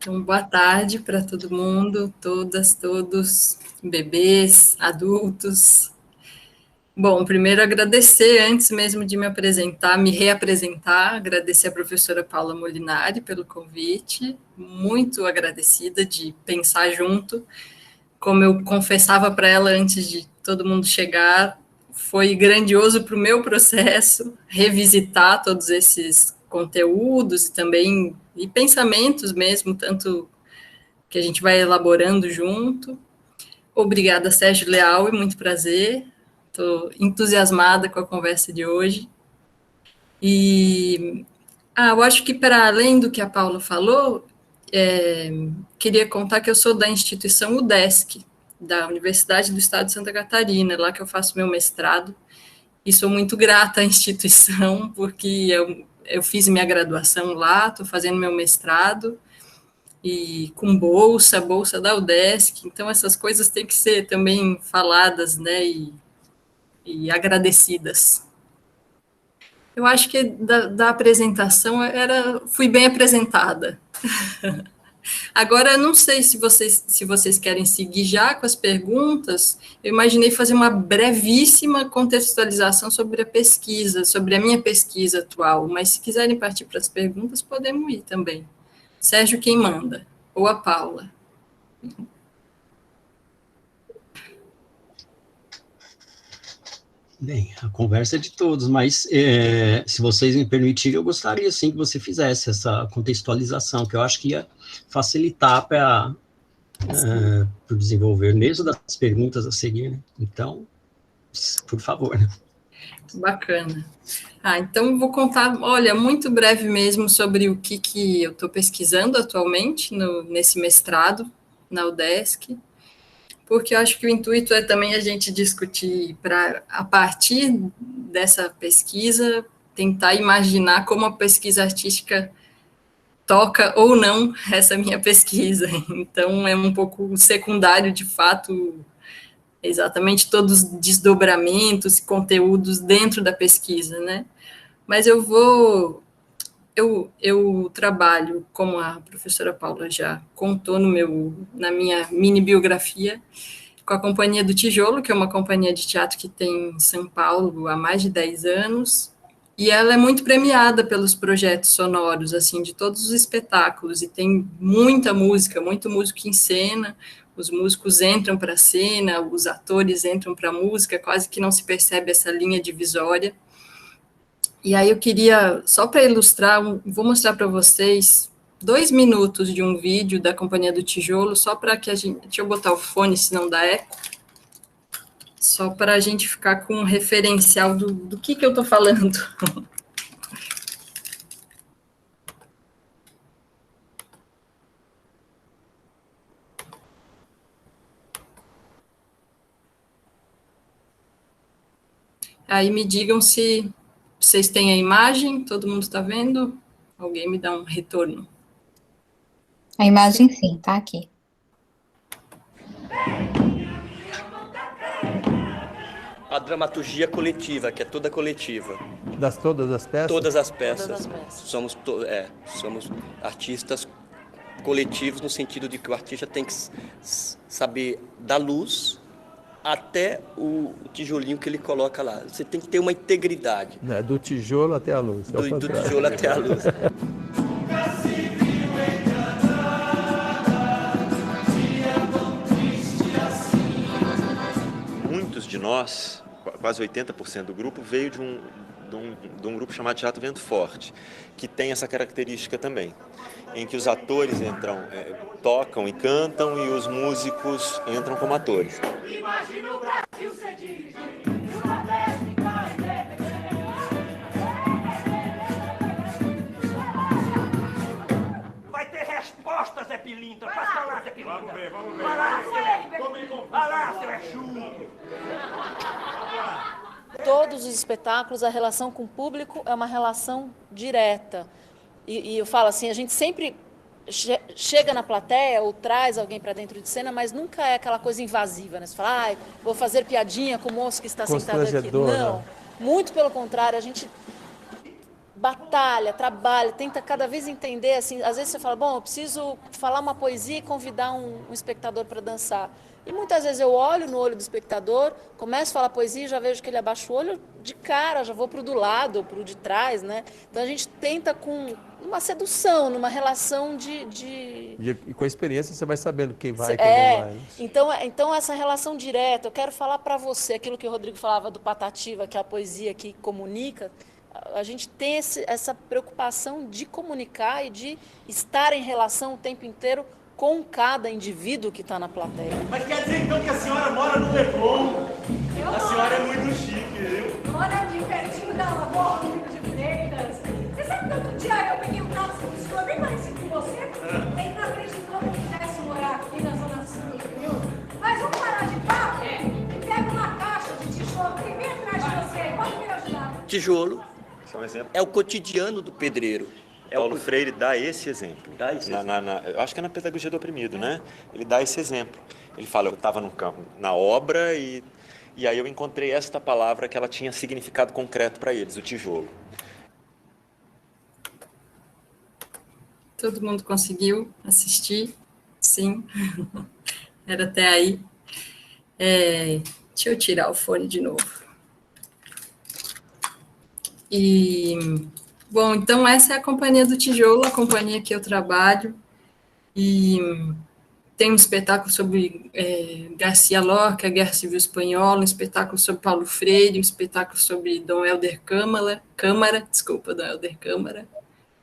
Então, boa tarde para todo mundo, todas, todos, bebês, adultos. Bom, primeiro agradecer, antes mesmo de me apresentar, me reapresentar, agradecer a professora Paula Molinari pelo convite, muito agradecida de pensar junto. Como eu confessava para ela antes de todo mundo chegar, foi grandioso para o meu processo revisitar todos esses conteúdos e também e pensamentos mesmo, tanto que a gente vai elaborando junto. Obrigada, Sérgio Leal, e muito prazer. Estou entusiasmada com a conversa de hoje. E eu acho que, para além do que a Paula falou, queria contar que eu sou da instituição UDESC, da Universidade do Estado de Santa Catarina, lá que eu faço meu mestrado, e sou muito grata à instituição, porque eu fiz minha graduação lá, estou fazendo meu mestrado, e com bolsa da UDESC, então essas coisas têm que ser também faladas, né, e agradecidas. Eu acho que da apresentação fui bem apresentada. Agora, não sei se vocês querem seguir já com as perguntas. Eu imaginei fazer uma brevíssima contextualização sobre a pesquisa, sobre a minha pesquisa atual, mas se quiserem partir para as perguntas, podemos ir também. Sérgio, quem manda? Ou a Paula? Bem, a conversa é de todos, mas se vocês me permitirem, eu gostaria sim que você fizesse essa contextualização, que eu acho que ia facilitar para o desenvolver mesmo das perguntas a seguir, né? Então, por favor. Bacana. Então vou contar, olha, muito breve mesmo sobre o que eu estou pesquisando atualmente nesse mestrado na UDESC, porque eu acho que o intuito é também a gente discutir, a partir dessa pesquisa, tentar imaginar como a pesquisa artística toca ou não essa minha pesquisa. Então, é um pouco secundário, de fato, exatamente todos os desdobramentos e conteúdos dentro da pesquisa, né? Mas eu trabalho, como a professora Paula já contou na minha mini biografia, com a Companhia do Tijolo, que é uma companhia de teatro que tem em São Paulo há mais de 10 anos, e ela é muito premiada pelos projetos sonoros, assim, de todos os espetáculos, e tem muita música, muito músico em cena, os músicos entram para a cena, os atores entram para a música, quase que não se percebe essa linha divisória. E aí eu queria, só para ilustrar, vou mostrar para vocês 2 minutos de um vídeo da Companhia do Tijolo, só para que a gente... Deixa eu botar o fone, se não dá eco. Só para a gente ficar com um referencial do que eu estou falando. Aí me digam se vocês têm a imagem, todo mundo está vendo? Alguém me dá um retorno. A imagem sim, tá aqui. A dramaturgia coletiva, que é toda coletiva. Todas as peças? Todas as peças. Somos artistas coletivos, no sentido de que o artista tem que saber da luz até o tijolinho que ele coloca lá. Você tem que ter uma integridade. Do tijolo até a luz. Do tijolo até a luz. Muitos de nós, quase 80% do grupo, veio de um grupo chamado Teatro Vento Forte, que tem essa característica também, em que os atores tocam e cantam e os músicos entram como atores. Imagina o Brasil ser dirigido, vai ter resposta, Zé Pilintra. Passa pra lá, Zé Pilintra. Vamos ver. Vai lá, vai lá, seu Exu. Todos os espetáculos, a relação com o público é uma relação direta. E eu falo assim, a gente sempre chega na plateia ou traz alguém para dentro de cena, mas nunca é aquela coisa invasiva, né? Você fala, vou fazer piadinha com o moço que está sentado aqui. Não, muito pelo contrário, a gente batalha, trabalha, tenta cada vez entender, assim, às vezes você fala, bom, eu preciso falar uma poesia e convidar um espectador para dançar. E muitas vezes eu olho no olho do espectador, começo a falar poesia e já vejo que ele abaixa o olho de cara, já vou para o do lado ou para o de trás, né? Então a gente tenta com uma sedução, numa relação E com a experiência você vai sabendo quem vai e quem não vai. Né? Então essa relação direta, eu quero falar para você, aquilo que o Rodrigo falava do patativa, que é a poesia que comunica, a gente tem essa preocupação de comunicar e de estar em relação o tempo inteiro com cada indivíduo que está na plateia. Mas quer dizer então que a senhora mora no Leblon? A senhora é muito chique, viu? Mora ali pertinho da Lagoa Rodrigo de Freitas. Você sabe que outro dia eu peguei um táxi que ficou bem parecido com você? Bem na frente de como quisesse morar aqui na Zona Sul, viu? Mas vamos parar de papo e pega uma caixa de tijolo que vem atrás de você. Pode me ajudar? Tijolo Isso é um exemplo. é o cotidiano do pedreiro. Paulo Freire dá esse exemplo. Dá esse exemplo. Eu acho que é na Pedagogia do Oprimido, né? Ele dá esse exemplo. Ele fala, eu estava no campo, na obra, e aí eu encontrei esta palavra que ela tinha significado concreto para eles, o tijolo. Todo mundo conseguiu assistir? Sim. Era até aí. Deixa eu tirar o fone de novo. Bom, então essa é a Companhia do Tijolo, a companhia que eu trabalho, e tem um espetáculo sobre Garcia Lorca, Guerra Civil Espanhola, um espetáculo sobre Paulo Freire, um espetáculo sobre Dom Helder Câmara, Dom Helder Câmara,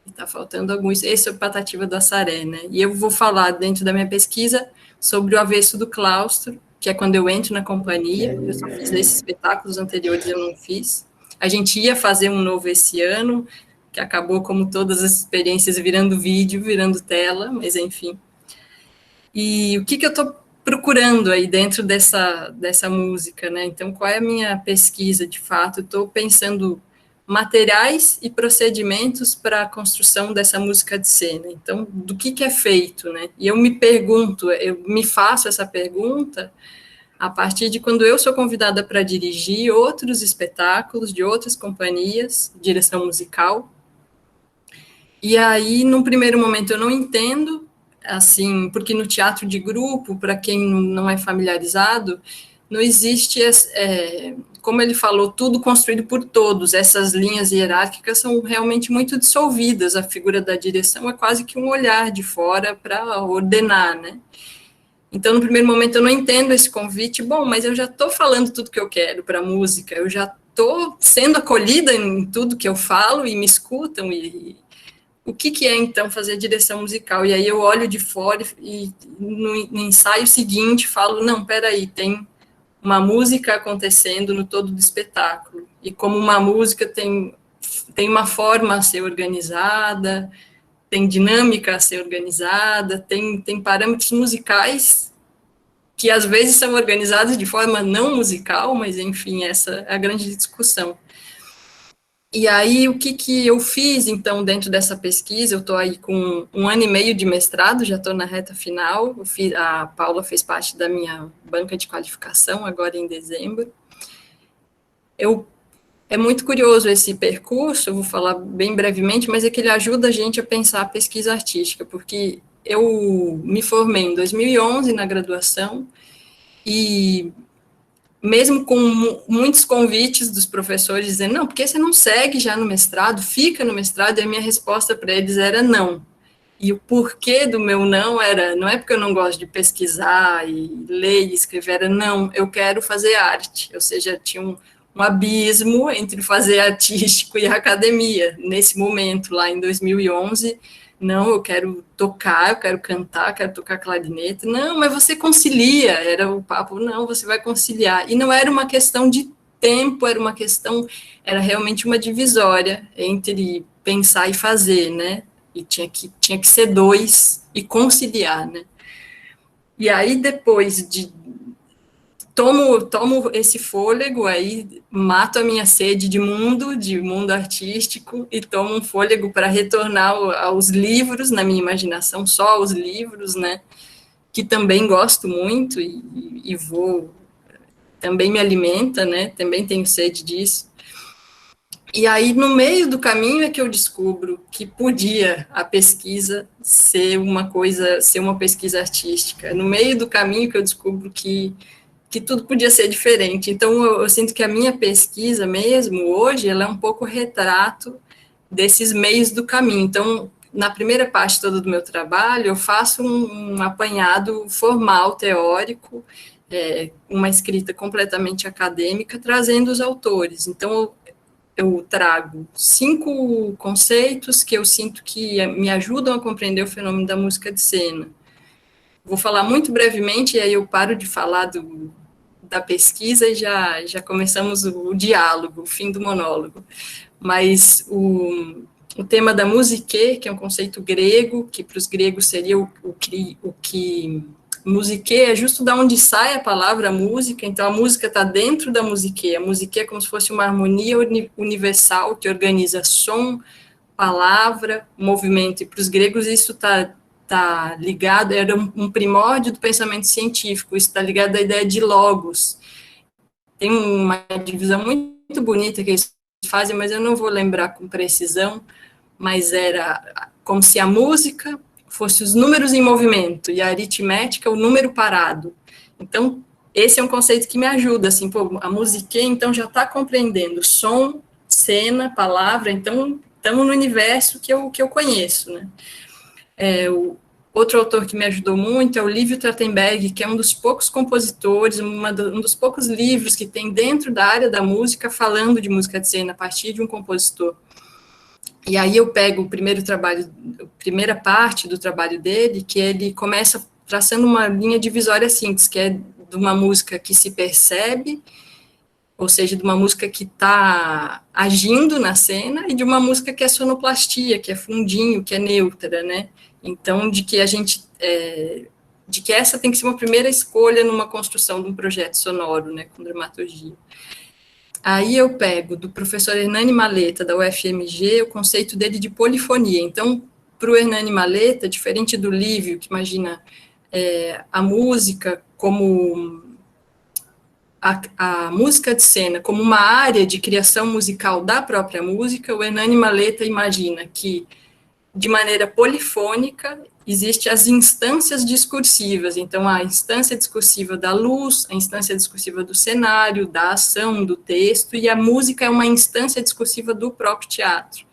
e está faltando alguns, esse é o Patativa do Assaré, né, e eu vou falar dentro da minha pesquisa sobre o Avesso do Claustro, que é quando eu entro na companhia, eu só fiz esses espetáculos anteriores, eu não fiz, a gente ia fazer um novo esse ano, que acabou, como todas as experiências, virando vídeo, virando tela, mas enfim. E o que eu estou procurando aí dentro dessa música, né? Então, qual é a minha pesquisa, de fato? Eu estou pensando materiais e procedimentos para a construção dessa música de cena. Então, do que é feito, né? E eu me pergunto, eu me faço essa pergunta a partir de quando eu sou convidada para dirigir outros espetáculos de outras companhias, direção musical. E aí, num primeiro momento, eu não entendo, assim, porque no teatro de grupo, para quem não é familiarizado, não existe, como ele falou, tudo construído por todos, essas linhas hierárquicas são realmente muito dissolvidas, a figura da direção é quase que um olhar de fora para ordenar, né? Então, no primeiro momento, eu não entendo esse convite, bom, mas eu já estou falando tudo que eu quero para a música, eu já estou sendo acolhida em tudo que eu falo e me escutam, e o que é, então, fazer direção musical? E aí eu olho de fora e no ensaio seguinte falo, não, peraí, tem uma música acontecendo no todo do espetáculo, e como uma música tem uma forma a ser organizada, tem dinâmica a ser organizada, tem parâmetros musicais que às vezes são organizados de forma não musical, mas enfim, essa é a grande discussão. E aí, o que eu fiz, então, dentro dessa pesquisa? Eu estou aí com 1 ano e meio de mestrado, já estou na reta final, a Paula fez parte da minha banca de qualificação, agora em dezembro. É muito curioso esse percurso, eu vou falar bem brevemente, mas é que ele ajuda a gente a pensar a pesquisa artística, porque eu me formei em 2011 na graduação, e mesmo com muitos convites dos professores dizendo, não, porque você não segue já no mestrado, fica no mestrado, e a minha resposta para eles era não. E o porquê do meu não é porque eu não gosto de pesquisar e ler e escrever, era não, eu quero fazer arte, ou seja, tinha um abismo entre fazer artístico e academia, nesse momento, lá em 2011, não, eu quero tocar, eu quero cantar, quero tocar clarinete, não, mas você concilia, era o papo, não, você vai conciliar, e não era uma questão de tempo, era realmente uma divisória entre pensar e fazer, né, e tinha que ser 2 e conciliar, né, e aí depois tomo esse fôlego, aí mato a minha sede de mundo artístico, e tomo um fôlego para retornar aos livros, na minha imaginação, só aos livros, né, que também gosto muito, e também me alimenta, né, também tenho sede disso. E aí, no meio do caminho, é que eu descubro que podia a pesquisa ser uma coisa, ser uma pesquisa artística. No meio do caminho que eu descubro que tudo podia ser diferente. Então, eu sinto que a minha pesquisa mesmo, hoje, ela é um pouco retrato desses meios do caminho. Então, na primeira parte toda do meu trabalho, eu faço um apanhado formal, teórico, uma escrita completamente acadêmica, trazendo os autores. Então, eu trago 5 conceitos que eu sinto que me ajudam a compreender o fenômeno da música de cena. Vou falar muito brevemente, e aí eu paro de falar da pesquisa e já começamos o diálogo, o fim do monólogo. Mas o tema da musique, que é um conceito grego, que para os gregos seria o que musique é justo da onde sai a palavra música, então a música está dentro da musique. A musique é como se fosse uma harmonia universal que organiza som, palavra, movimento, e para os gregos isso está ligado, era um primórdio do pensamento científico, isso está ligado à ideia de logos. Tem uma divisão muito bonita que eles fazem, mas eu não vou lembrar com precisão, mas era como se a música fosse os números em movimento, e a aritmética o número parado. Então, esse é um conceito que me ajuda, assim, pô, a musique, então, já está compreendendo som, cena, palavra, então, estamos no universo que eu conheço, né? Outro autor que me ajudou muito é o Lívio Trachtenberg, que é um dos poucos compositores, um dos poucos livros que tem dentro da área da música, falando de música de cena, a partir de um compositor. E aí eu pego a primeira parte do trabalho dele, que ele começa traçando uma linha divisória simples, que é de uma música que se percebe, ou seja, de uma música que está agindo na cena, e de uma música que é sonoplastia, que é fundinho, que é neutra, né? Então, de que essa tem que ser uma primeira escolha numa construção de um projeto sonoro, né, com dramaturgia. Aí eu pego do professor Hernani Maleta, da UFMG, o conceito dele de polifonia. Então, para o Hernani Maleta, diferente do Lívio, que imagina a música como a música de cena como uma área de criação musical da própria música, o Hernani Maleta imagina que, de maneira polifônica, existem as instâncias discursivas. Então, a instância discursiva da luz, a instância discursiva do cenário, da ação, do texto, e a música é uma instância discursiva do próprio teatro.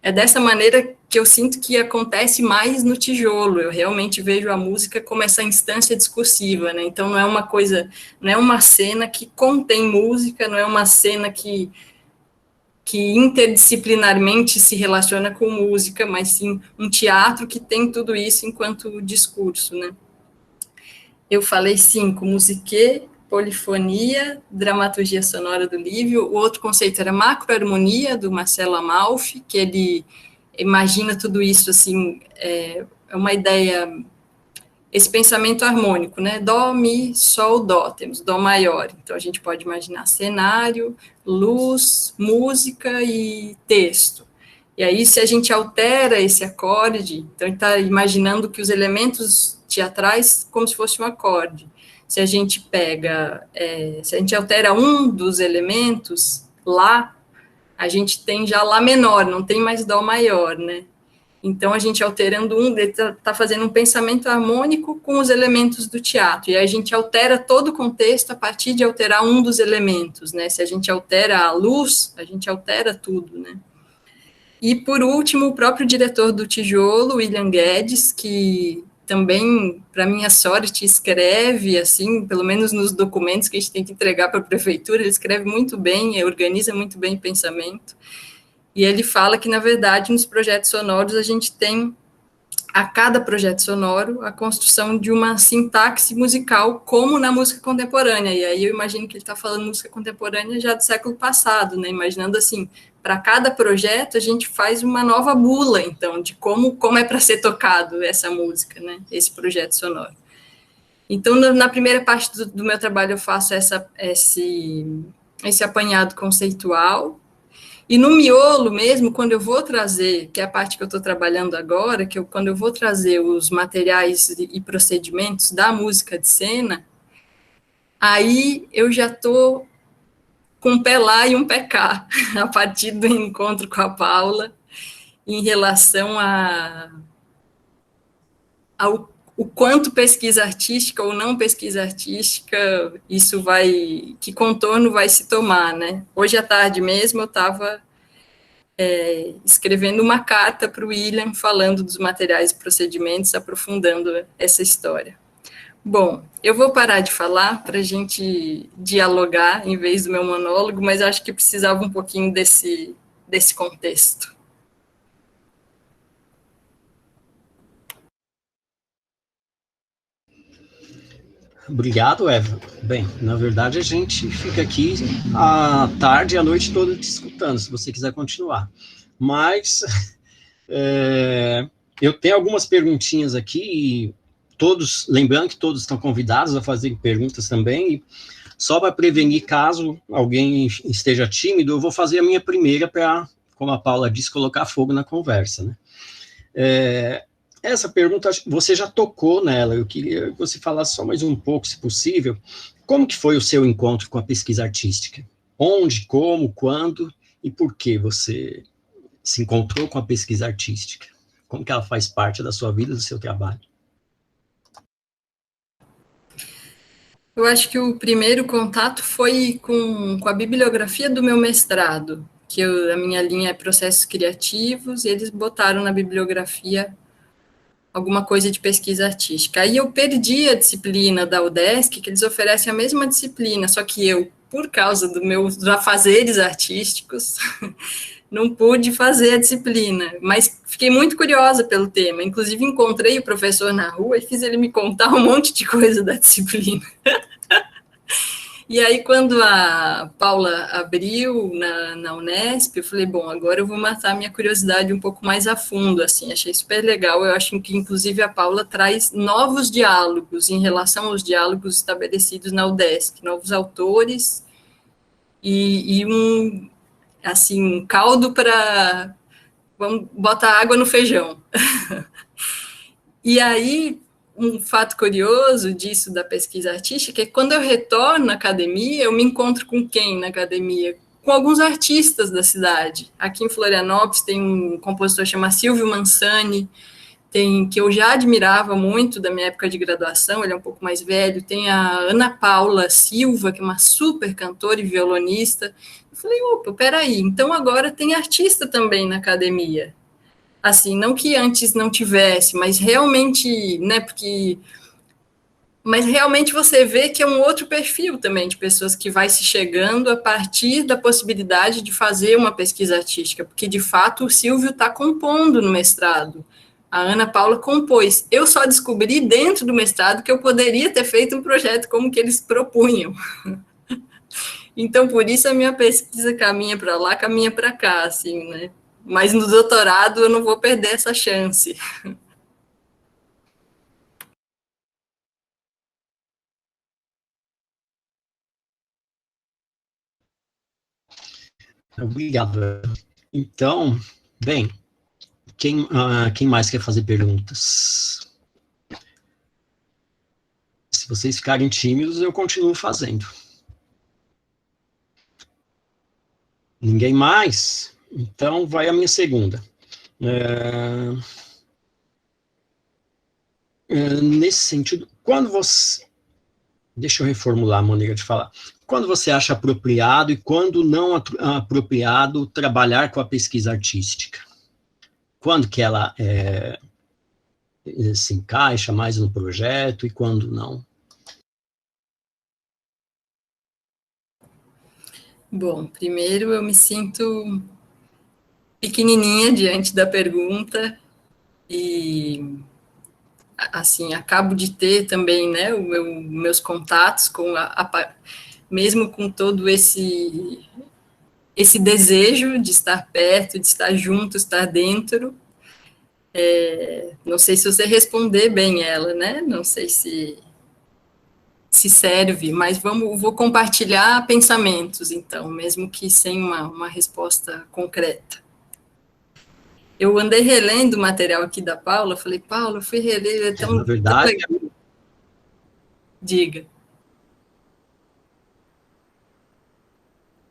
É dessa maneira que eu sinto que acontece mais no tijolo. Eu realmente vejo a música como essa instância discursiva, né? Então, não é uma coisa, não é uma cena que contém música, não é uma cena que interdisciplinarmente se relaciona com música, mas sim um teatro que tem tudo isso enquanto discurso, né? Eu falei 5, musique, polifonia, dramaturgia sonora do Lívio. O outro conceito era macroharmonia, do Marcelo Amalfi, que ele imagina tudo isso, assim, é uma ideia, esse pensamento harmônico, né? Dó, mi, sol, dó, temos dó maior. Então, a gente pode imaginar cenário, luz, música e texto. E aí, se a gente altera esse acorde, então, está imaginando que os elementos teatrais como se fosse um acorde. Se a gente pega, se a gente altera um dos elementos, lá, a gente tem já lá menor, não tem mais dó maior, né? Então, a gente alterando ele está fazendo um pensamento harmônico com os elementos do teatro, e aí a gente altera todo o contexto a partir de alterar um dos elementos, né? Se a gente altera a luz, a gente altera tudo, né? E, por último, o próprio diretor do Tijolo, William Guedes, que também, para minha sorte, escreve, assim, pelo menos nos documentos que a gente tem que entregar para a prefeitura, ele escreve muito bem, organiza muito bem o pensamento. E ele fala que, na verdade, nos projetos sonoros, a gente tem, a cada projeto sonoro, a construção de uma sintaxe musical, como na música contemporânea. E aí eu imagino que ele está falando música contemporânea já do século passado, né? Imaginando assim, para cada projeto, a gente faz uma nova bula, então, de como é para ser tocado essa música, né? Esse projeto sonoro. Então, na primeira parte do meu trabalho, eu faço esse apanhado conceitual. E no miolo mesmo, quando eu vou trazer, que é a parte que eu estou trabalhando agora, quando eu vou trazer os materiais e procedimentos da música de cena, aí eu já estou com um pé lá e um pé cá, a partir do encontro com a Paula, em relação ao o quanto pesquisa artística ou não pesquisa artística, que contorno vai se tomar, né? Hoje à tarde mesmo eu estava escrevendo uma carta para o William, falando dos materiais e procedimentos, aprofundando essa história. Bom, eu vou parar de falar para a gente dialogar em vez do meu monólogo, mas acho que precisava um pouquinho desse contexto. Obrigado, Eva. Bem, na verdade, a gente fica aqui a tarde e a noite toda te escutando, se você quiser continuar. Mas eu tenho algumas perguntinhas aqui, lembrando que todos estão convidados a fazer perguntas também, e só para prevenir, caso alguém esteja tímido, eu vou fazer a minha primeira para, como a Paula disse, colocar fogo na conversa, né? Essa pergunta, você já tocou nela, eu queria que você falasse só mais um pouco, se possível, como que foi o seu encontro com a pesquisa artística? Onde, como, quando e por que você se encontrou com a pesquisa artística? Como que ela faz parte da sua vida, do seu trabalho? Eu acho que o primeiro contato foi com a bibliografia do meu mestrado, que a minha linha é processos criativos, e eles botaram na bibliografia alguma coisa de pesquisa artística. Aí eu perdi a disciplina da UDESC, que eles oferecem a mesma disciplina, só que eu, por causa dos afazeres artísticos, não pude fazer a disciplina, mas fiquei muito curiosa pelo tema, inclusive encontrei o professor na rua e fiz ele me contar um monte de coisa da disciplina. E aí, quando a Paula abriu na Unesp, eu falei, bom, agora eu vou matar a minha curiosidade um pouco mais a fundo, assim, achei super legal, eu acho que, inclusive, a Paula traz novos diálogos em relação aos diálogos estabelecidos na UDESC, novos autores e um caldo para, vamos botar água no feijão. E aí, um fato curioso disso da pesquisa artística é que quando eu retorno à academia, eu me encontro com quem na academia? Com alguns artistas da cidade. Aqui em Florianópolis tem um compositor chamado Silvio Mansani, que eu já admirava muito da minha época de graduação, ele é um pouco mais velho, tem a Ana Paula Silva, que é uma super cantora e violonista. Eu falei, opa, peraí, então agora tem artista também na academia. Assim, não que antes não tivesse, mas realmente, né, mas realmente você vê que é um outro perfil também de pessoas que vai se chegando a partir da possibilidade de fazer uma pesquisa artística, porque, de fato, o Silvio está compondo no mestrado, a Ana Paula compôs. Eu só descobri dentro do mestrado que eu poderia ter feito um projeto como que eles propunham. Então, por isso a minha pesquisa caminha para lá, caminha para cá, assim, né? Mas no doutorado eu não vou perder essa chance. Obrigado. Então, bem, quem mais quer fazer perguntas? Se vocês ficarem tímidos, eu continuo fazendo. Ninguém mais? Então, vai a minha segunda. Nesse sentido, quando você... Deixa eu reformular a maneira de falar. Quando você acha apropriado e quando não apropriado trabalhar com a pesquisa artística? Quando que ela se encaixa mais no projeto e quando não? Bom, primeiro eu me sinto pequenininha diante da pergunta e, assim, acabo de ter também, né, meus contatos com mesmo com todo esse desejo de estar perto, de estar junto, estar dentro. Não sei se você responder bem ela, né? Não sei se serve, mas vou compartilhar pensamentos, então, mesmo que sem uma resposta concreta. Eu andei relendo o material aqui da Paula, falei, Paula, eu fui reler, é tão, na verdade, tão legal. Diga.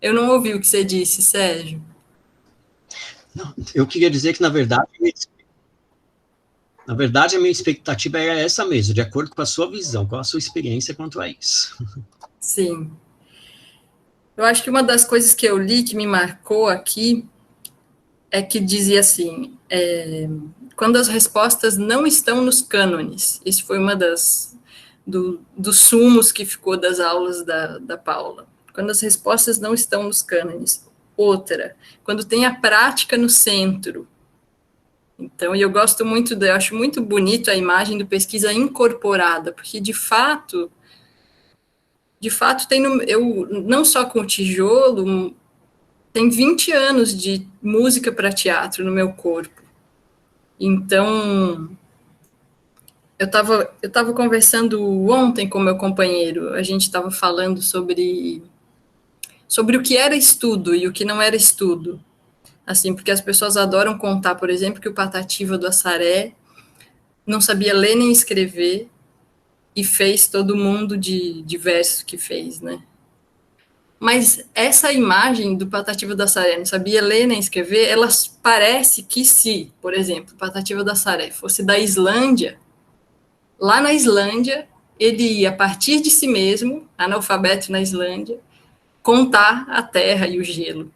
Eu não ouvi o que você disse, Sérgio. Não, eu queria dizer que, na verdade, a minha expectativa era essa mesmo, de acordo com a sua visão, com a sua experiência quanto a isso. Sim. Eu acho que uma das coisas que eu li que me marcou aqui é que dizia assim, quando as respostas não estão nos cânones. Isso foi uma dos sumos que ficou das aulas da Paula. Quando as respostas não estão nos cânones. Outra, quando tem a prática no centro. Então, eu gosto muito, eu acho muito bonito a imagem do pesquisa incorporada, porque, de fato tem eu não só com o tijolo, tem 20 anos de música para teatro no meu corpo. Então, eu estava conversando ontem com meu companheiro, a gente estava falando sobre o que era estudo e o que não era estudo. Assim, porque as pessoas adoram contar, por exemplo, que o Patativa do Assaré não sabia ler nem escrever e fez todo mundo de versos que fez, né? Mas essa imagem do Patativa do Assaré não sabia ler nem escrever, ela parece que se, por exemplo, o Patativa do Assaré fosse da Islândia, lá na Islândia, ele ia, a partir de si mesmo, analfabeto na Islândia, contar a terra e o gelo.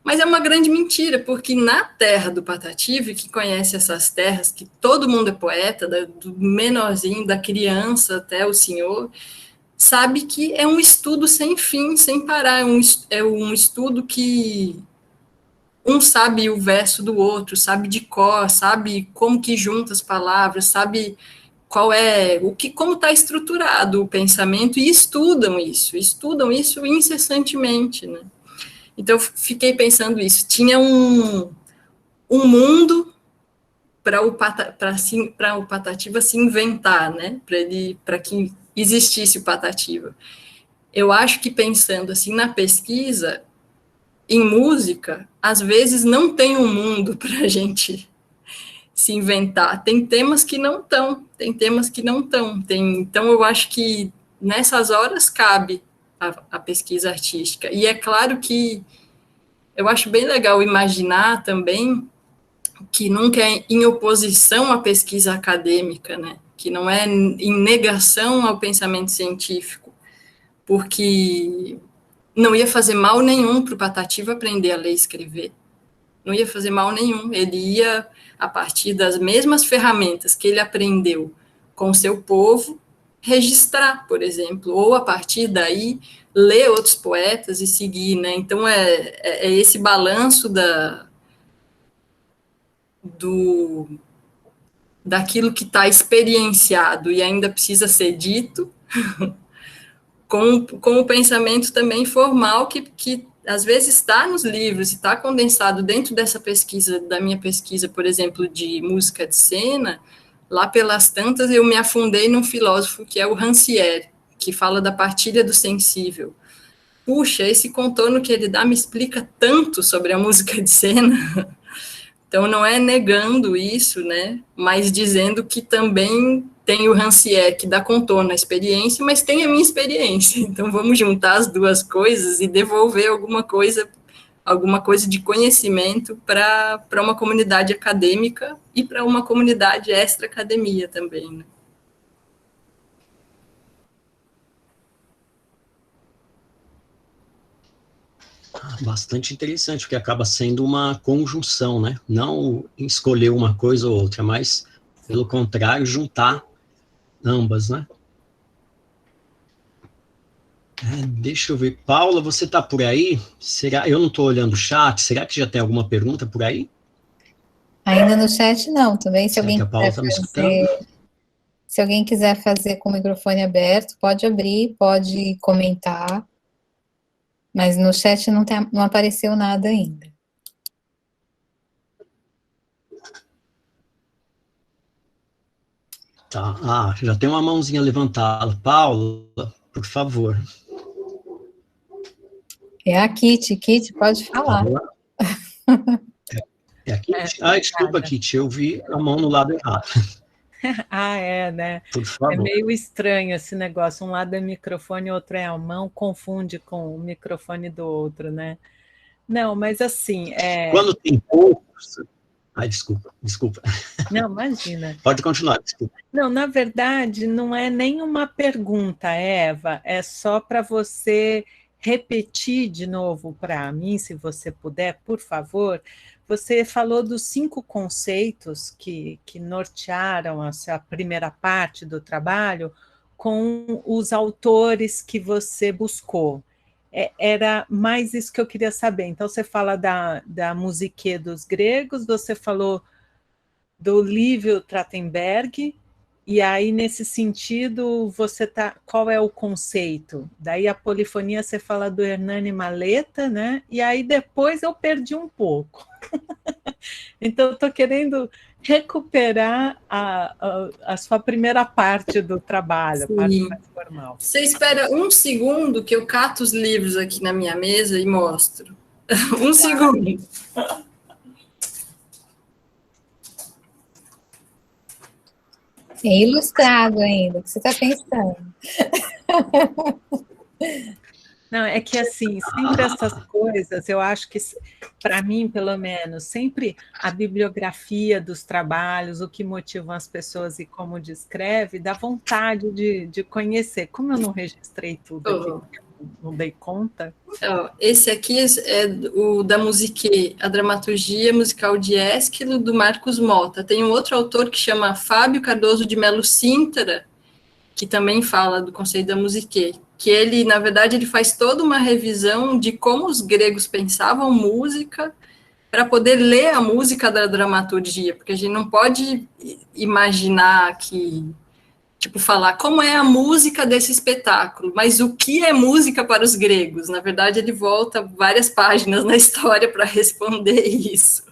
Mas é uma grande mentira, porque na terra do Patativa, que conhece essas terras, que todo mundo é poeta, do menorzinho, da criança até o senhor, sabe que é um estudo sem fim, sem parar, é um estudo que um sabe o verso do outro, sabe de cor, sabe como que junta as palavras, sabe qual é, como está estruturado o pensamento, e estudam isso incessantemente, né? Então, eu fiquei pensando isso. Tinha um mundo para o Patativa se inventar, né? Para que existisse o Patativa. Eu acho que, pensando assim na pesquisa, em música, às vezes não tem um mundo para a gente se inventar. Tem temas que não estão. Então, eu acho que nessas horas cabe a pesquisa artística. E é claro que eu acho bem legal imaginar também que nunca é em oposição à pesquisa acadêmica, né? Que não é em negação ao pensamento científico, porque não ia fazer mal nenhum para o Patativa aprender a ler e escrever. Não ia fazer mal nenhum. Ele ia, a partir das mesmas ferramentas que ele aprendeu com o seu povo, registrar, por exemplo, ou a partir daí ler outros poetas e seguir, né? Então é esse balanço daquilo que está experienciado e ainda precisa ser dito, com o pensamento também formal que às vezes está nos livros, está condensado dentro dessa pesquisa, da minha pesquisa, por exemplo, de música de cena. Lá pelas tantas, eu me afundei num filósofo que é o Rancière, que fala da partilha do sensível. Puxa, esse contorno que ele dá me explica tanto sobre a música de cena. Então, não é negando isso, né? Mas dizendo que também tem o Rancière, que dá contorno à experiência, mas tem a minha experiência. Então, vamos juntar as duas coisas e devolver alguma coisa de conhecimento para uma comunidade acadêmica e para uma comunidade extra-academia também, né? Bastante interessante, porque acaba sendo uma conjunção, né? Não escolher uma coisa ou outra, mas, pelo contrário, juntar ambas, né? Deixa eu ver. Paula, você está por aí? Eu não estou olhando o chat. Será que já tem alguma pergunta por aí? Ainda no chat não. Também, se alguém quiser fazer com o microfone aberto, pode abrir, pode comentar. Mas no chat não apareceu nada ainda. Tá. Já tem uma mãozinha levantada. Paula, por favor. É a Kitty. Kitty, pode falar. É a Kitty? Desculpa, Kitty, eu vi a mão no lado errado. Né? Por favor. É meio estranho esse negócio. Um lado é microfone, outro é a mão, confunde com o microfone do outro, né? Não, mas assim... Quando tem poucos... Ai, desculpa. Não, imagina. Pode continuar, desculpa. Não, na verdade, não é nenhuma pergunta, Eva, é só para você repetir de novo para mim, se você puder, por favor. Você falou dos 5 conceitos que nortearam a sua primeira parte do trabalho com os autores que você buscou. Era mais isso que eu queria saber. Então, você fala da musique dos gregos, você falou do Lívio Trachtenberg, e aí, nesse sentido, qual é o conceito? Daí a polifonia você fala do Hernani Maleta, né? E aí depois eu perdi um pouco. Então, eu estou querendo recuperar a sua primeira parte do trabalho, a parte mais formal. Você espera um segundo que eu cato os livros aqui na minha mesa e mostro. Um segundo. É ilustrado ainda, o que você está pensando? Não, é que assim, sempre essas coisas, eu acho que, para mim, pelo menos, sempre a bibliografia dos trabalhos, o que motivam as pessoas e como descreve, dá vontade de conhecer. Como eu não registrei tudo aqui, não dei conta. Esse aqui é o da Musique, a dramaturgia musical de Ésquilo, do Marcos Mota. Tem um outro autor que chama Fábio Cardoso de Melo Sintra, que também fala do conceito da Musique, que ele, na verdade, ele faz toda uma revisão de como os gregos pensavam música para poder ler a música da dramaturgia, porque a gente não pode imaginar que, tipo, falar como é a música desse espetáculo, mas o que é música para os gregos? Na verdade, ele volta várias páginas na história para responder isso.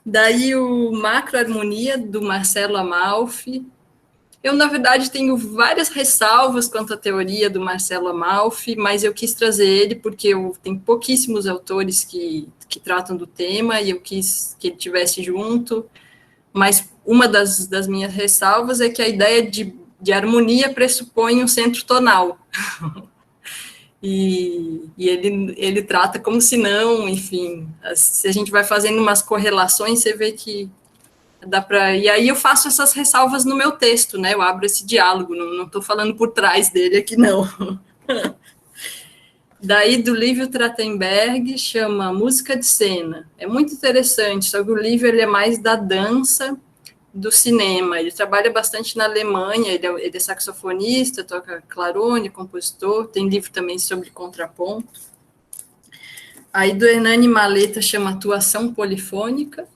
Daí o Macroharmonia, do Marcelo Amalfi. Eu, na verdade, tenho várias ressalvas quanto à teoria do Marcelo Amalfi, mas eu quis trazer ele porque tem pouquíssimos autores que tratam do tema e eu quis que ele estivesse junto. Mas uma das minhas ressalvas é que a ideia de harmonia pressupõe um centro tonal. E ele trata como se não, enfim, se a gente vai fazendo umas correlações, você vê que dá para... E aí eu faço essas ressalvas no meu texto, né? Eu abro esse diálogo, não estou falando por trás dele aqui, não. Daí, do Lívio Trachtenberg, chama Música de Cena. É muito interessante, só que o Lívio ele é mais da dança do cinema. Ele trabalha bastante na Alemanha, ele é saxofonista, toca clarone, compositor, tem livro também sobre contraponto. Aí, do Hernani Maleta, chama Atuação Polifônica.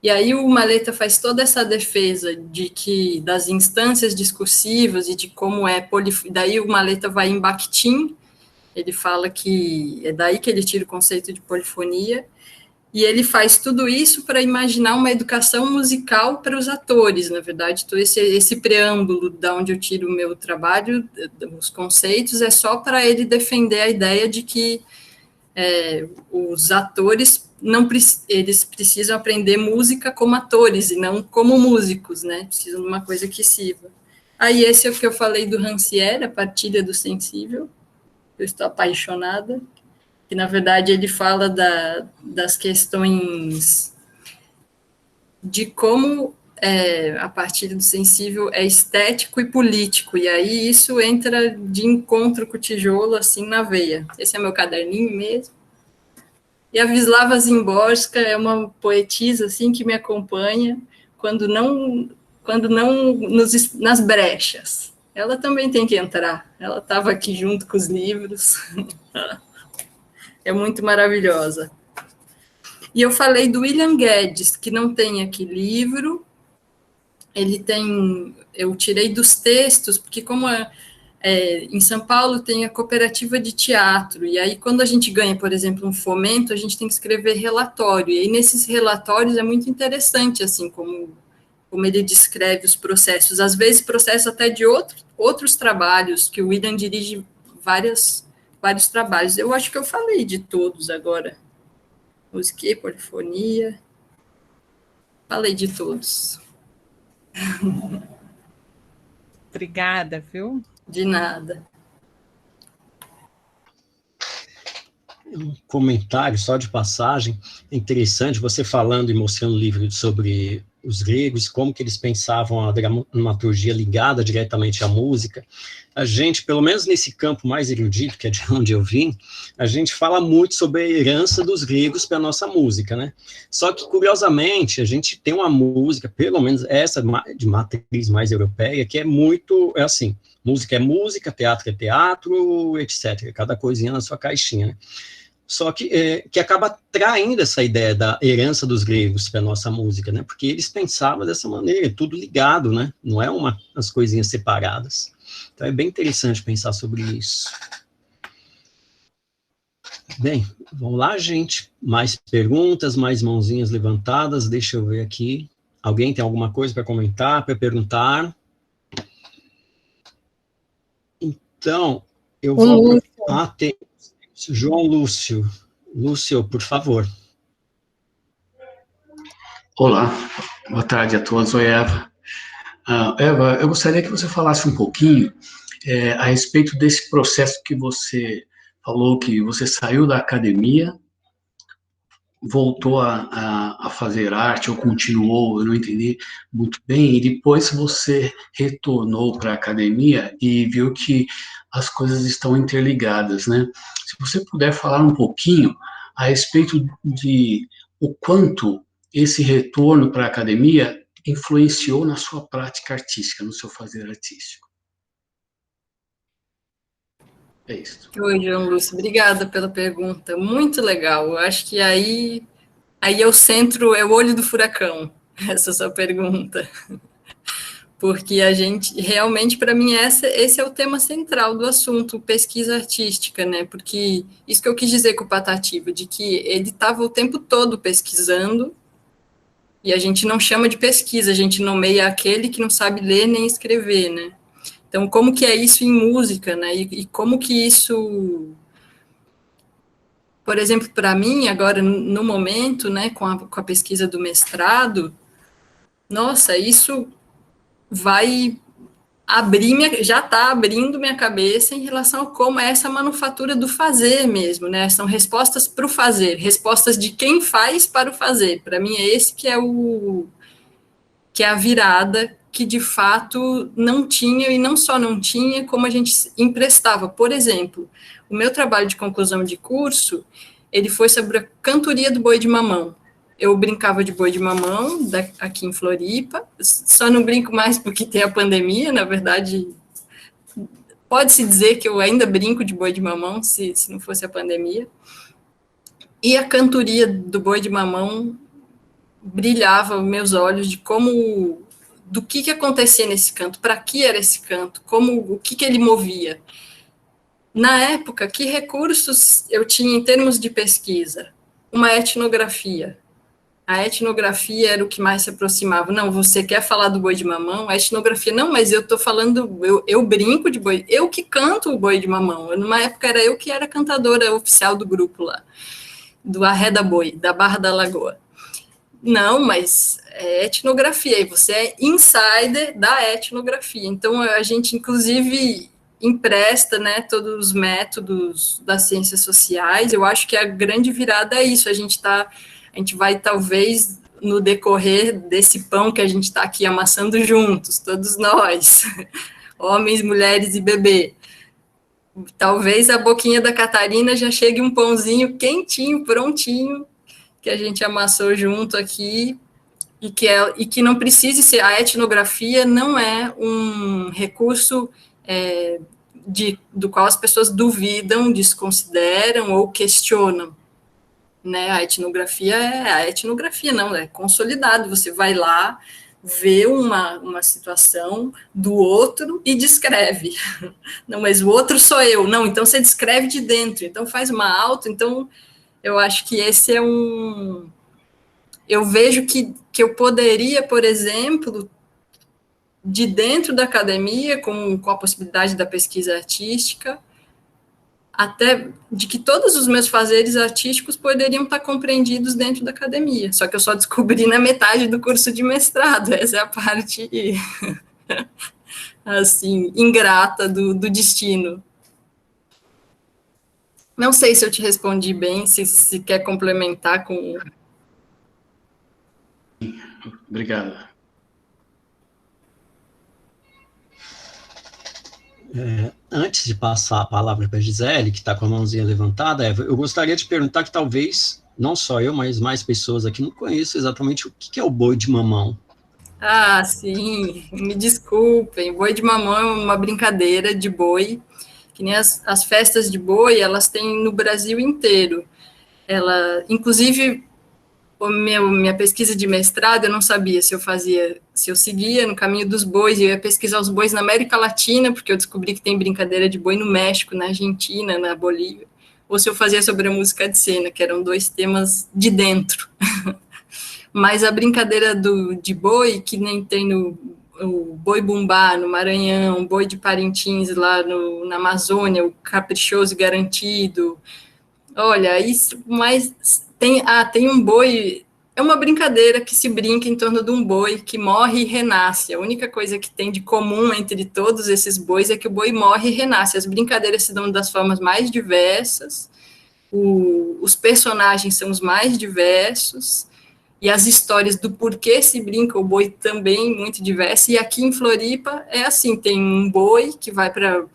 E aí o Maleta faz toda essa defesa das instâncias discursivas e de como é polifonia. Daí o Maleta vai em Bakhtin, ele fala que é daí que ele tira o conceito de polifonia, e ele faz tudo isso para imaginar uma educação musical para os atores, na verdade. Então esse preâmbulo da onde eu tiro o meu trabalho, os conceitos, é só para ele defender a ideia de que os atores eles precisam aprender música como atores e não como músicos, né? Precisam de uma coisa que sirva. Aí esse é o que eu falei do Rancière, a partilha do sensível. Eu estou apaixonada. Que na verdade ele fala das questões de como a partilha do sensível é estético e político. E aí isso entra de encontro com o tijolo assim na veia. Esse é meu caderninho mesmo. E a Wisława Szymborska é uma poetisa assim que me acompanha quando não nas brechas. Ela também tem que entrar. Ela estava aqui junto com os livros. É muito maravilhosa. E eu falei do William Guedes, que não tem aqui livro. Eu tirei dos textos, porque como em São Paulo tem a cooperativa de teatro, e aí quando a gente ganha, por exemplo, um fomento, a gente tem que escrever relatório, e aí nesses relatórios é muito interessante, assim, como ele descreve os processos, às vezes processos até de outros trabalhos, que o William dirige vários trabalhos. Eu acho que eu falei de todos agora. Musique, polifonia. Falei de todos. Obrigada, viu? De nada. Um comentário só de passagem, é interessante você falando e mostrando o livro sobre os gregos, como que eles pensavam a dramaturgia ligada diretamente à música. A gente, pelo menos nesse campo mais erudito, que é de onde eu vim, a gente fala muito sobre a herança dos gregos para a nossa música, né? Só que, curiosamente, a gente tem uma música, pelo menos essa de matriz mais europeia, que é muito, é assim, música é música, teatro é teatro, etc. Cada coisinha na sua caixinha, né? Só que acaba traindo essa ideia da herança dos gregos para a nossa música, né? Porque eles pensavam dessa maneira, tudo ligado, né? Não é umas coisinhas separadas. Então é bem interessante pensar sobre isso. Bem, vamos lá, gente. Mais perguntas, mais mãozinhas levantadas. Deixa eu ver aqui. Alguém tem alguma coisa para comentar, para perguntar? Então, eu vou... tem... João Lúcio. Lúcio, por favor. Olá, boa tarde a todos. Oi, Eva. Eva, eu gostaria que você falasse um pouquinho a respeito desse processo que você falou, que você saiu da academia, voltou a fazer arte, ou continuou, eu não entendi muito bem, e depois você retornou para a academia e viu que as coisas estão interligadas, né? Se você puder falar um pouquinho a respeito de o quanto esse retorno para a academia influenciou na sua prática artística, no seu fazer artístico. É isso. Oi, João Lúcio, obrigada pela pergunta, muito legal. Eu acho que aí é o centro, é o olho do furacão, essa sua pergunta. Porque a gente, realmente, para mim, esse é o tema central do assunto, pesquisa artística, né? Porque isso que eu quis dizer com o Patativa, de que ele estava o tempo todo pesquisando, e a gente não chama de pesquisa, a gente nomeia aquele que não sabe ler nem escrever, né? Então, como que é isso em música, né? E como que isso... Por exemplo, para mim, agora, no momento, né, com a pesquisa do mestrado, nossa, isso vai abrir, já está abrindo minha cabeça em relação a como é essa manufatura do fazer mesmo, né? São respostas para o fazer, respostas de quem faz para o fazer. Para mim é esse que é a virada que de fato não tinha, e não só não tinha, como a gente emprestava. Por exemplo, o meu trabalho de conclusão de curso, ele foi sobre a cantoria do boi de mamão. Eu brincava de boi de mamão aqui em Floripa, só não brinco mais porque tem a pandemia, na verdade, pode-se dizer que eu ainda brinco de boi de mamão, se não fosse a pandemia. E a cantoria do boi de mamão brilhava os meus olhos de do que acontecia nesse canto, para que era esse canto, o que ele movia. Na época, que recursos eu tinha em termos de pesquisa? Uma etnografia. A etnografia era o que mais se aproximava. Não, você quer falar do boi de mamão? A etnografia, não, mas eu estou falando, eu brinco de boi, eu que canto o boi de mamão. Numa época era eu que era cantadora oficial do grupo lá, do Arreda Boi, da Barra da Lagoa. Não, mas é etnografia, e você é insider da etnografia. Então, a gente, inclusive, empresta, né, todos os métodos das ciências sociais. Eu acho que a grande virada é isso. A gente vai, talvez, no decorrer desse pão que a gente está aqui amassando juntos, todos nós, homens, mulheres e bebê. Talvez a boquinha da Catarina já chegue um pãozinho quentinho, prontinho, que a gente amassou junto aqui, e que não precise ser, a etnografia não é um recurso do qual as pessoas duvidam, desconsideram ou questionam, né? A etnografia não, é consolidado, você vai lá, vê uma situação do outro e descreve. Não, mas o outro sou eu. Não, então você descreve de dentro, então faz uma auto, então... Eu acho que esse é eu vejo que eu poderia, por exemplo, de dentro da academia, com a possibilidade da pesquisa artística, até de que todos os meus fazeres artísticos poderiam estar compreendidos dentro da academia, só que eu só descobri na metade do curso de mestrado, essa é a parte, assim, ingrata do destino. Não sei se eu te respondi bem, se quer complementar com... Obrigado. Antes de passar a palavra para a Gisele, que está com a mãozinha levantada, Eva, eu gostaria de perguntar que talvez, não só eu, mas mais pessoas aqui não conheçam exatamente o que é o boi de mamão. Ah, sim, me desculpem, boi de mamão é uma brincadeira de boi, que nem as festas de boi, elas têm no Brasil inteiro. Inclusive, minha pesquisa de mestrado, eu não sabia se eu seguia no caminho dos bois, eu ia pesquisar os bois na América Latina, porque eu descobri que tem brincadeira de boi no México, na Argentina, na Bolívia, ou se eu fazia sobre a música de cena, que eram 2 temas de dentro. Mas a brincadeira de boi, que nem tem o boi bumbá no Maranhão, o boi de Parintins lá na Amazônia, o caprichoso e garantido. Olha, isso, mas tem um boi, é uma brincadeira que se brinca em torno de um boi que morre e renasce. A única coisa que tem de comum entre todos esses bois é que o boi morre e renasce. As brincadeiras se dão das formas mais diversas, os personagens são os mais diversos, e as histórias do porquê se brinca o boi também muito diversas. E aqui em Floripa é assim, tem um boi que vai para...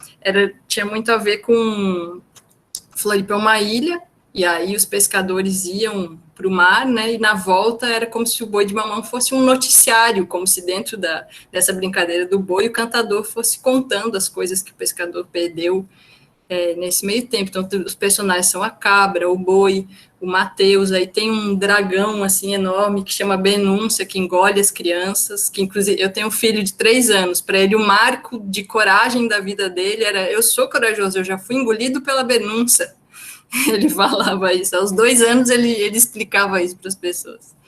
Tinha muito a ver com... Floripa é uma ilha, e aí os pescadores iam para o mar, né, e na volta era como se o boi de mamão fosse um noticiário, como se dentro dessa brincadeira do boi o cantador fosse contando as coisas que o pescador perdeu nesse meio tempo. Então, os personagens são a cabra, o boi, o Mateus, aí tem um dragão, assim, enorme, que chama Benúncia, que engole as crianças, que, inclusive, eu tenho um filho de 3 anos, para ele, o marco de coragem da vida dele era, eu sou corajoso, eu já fui engolido pela Benúncia. Ele falava isso, aos 2 anos ele explicava isso para as pessoas.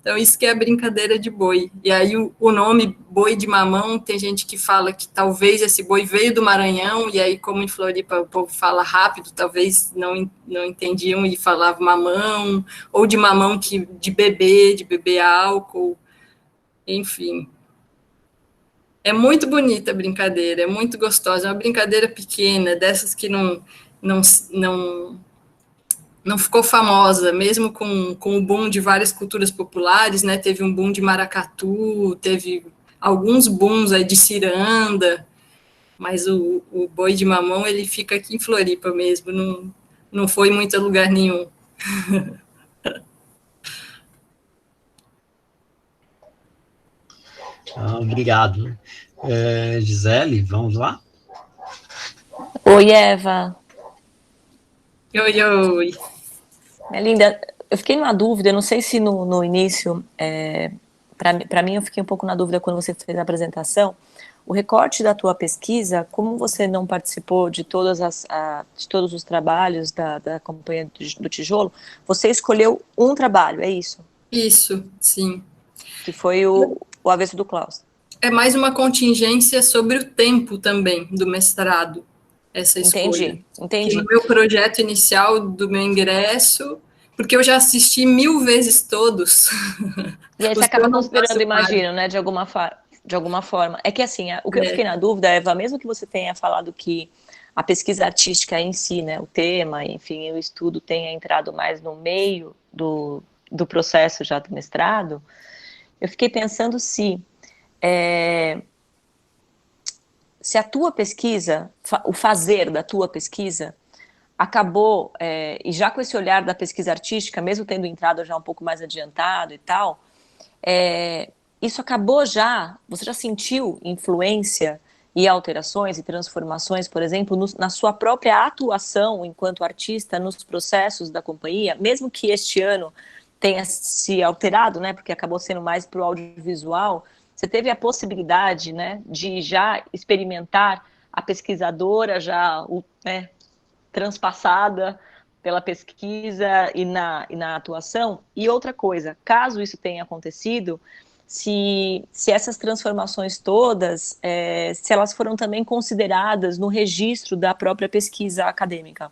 Então, isso que é a brincadeira de boi. E aí, o nome boi de mamão, tem gente que fala que talvez esse boi veio do Maranhão, e aí, como em Floripa o povo fala rápido, talvez não entendiam e falavam mamão, ou de mamão de beber álcool, enfim. É muito bonita a brincadeira, é muito gostosa, é uma brincadeira pequena, dessas que não ficou famosa, mesmo com o boom de várias culturas populares, né? Teve um boom de maracatu, teve alguns booms aí de ciranda, mas o boi de mamão, ele fica aqui em Floripa mesmo, não foi muito a lugar nenhum. Obrigado. Gisele, vamos lá? Oi, Eva. Oi. Linda, eu fiquei numa dúvida, não sei se no início, para mim eu fiquei um pouco na dúvida quando você fez a apresentação, o recorte da tua pesquisa, como você não participou de todos os trabalhos da Companhia do Tijolo, você escolheu um trabalho, é isso? Isso, sim. Que foi o Avesso do Claustro. É mais uma contingência sobre o tempo também do mestrado, essa escolha. Entendi. Que no meu projeto inicial do meu ingresso, porque eu já assisti 1000 vezes todos. E aí você acaba considerando, imagino, né, de alguma forma. É que assim, o que eu fiquei na dúvida, Eva, mesmo que você tenha falado que a pesquisa artística em si, né, o tema, enfim, o estudo tenha entrado mais no meio do processo já do mestrado, eu fiquei pensando se a tua pesquisa, o fazer da tua pesquisa, acabou, e já com esse olhar da pesquisa artística, mesmo tendo entrado já um pouco mais adiantado e tal, isso acabou você já sentiu influência e alterações e transformações, por exemplo, na sua própria atuação enquanto artista nos processos da companhia, mesmo que este ano tenha se alterado, né, porque acabou sendo mais para o audiovisual, você teve a possibilidade, né, de já experimentar a pesquisadora já transpassada pela pesquisa e na atuação? E outra coisa, caso isso tenha acontecido, se essas transformações todas, se elas foram também consideradas no registro da própria pesquisa acadêmica.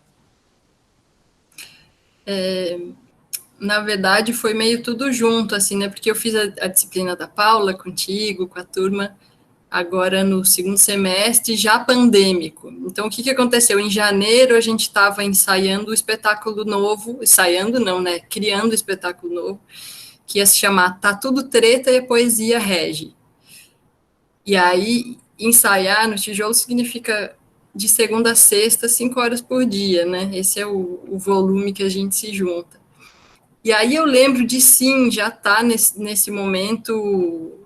Na verdade, foi meio tudo junto, assim, né? Porque eu fiz a disciplina da Paula contigo, com a turma, agora no segundo semestre, já pandêmico. Então, o que aconteceu? Em janeiro, a gente estava ensaiando o espetáculo novo, ensaiando não, né? Criando o espetáculo novo, que ia se chamar Tá Tudo Treta e a Poesia Rege. E aí, ensaiar no tijolo significa de segunda a sexta, 5 horas por dia, né? Esse é o volume que a gente se junta. E aí eu lembro de, sim, já estar nesse momento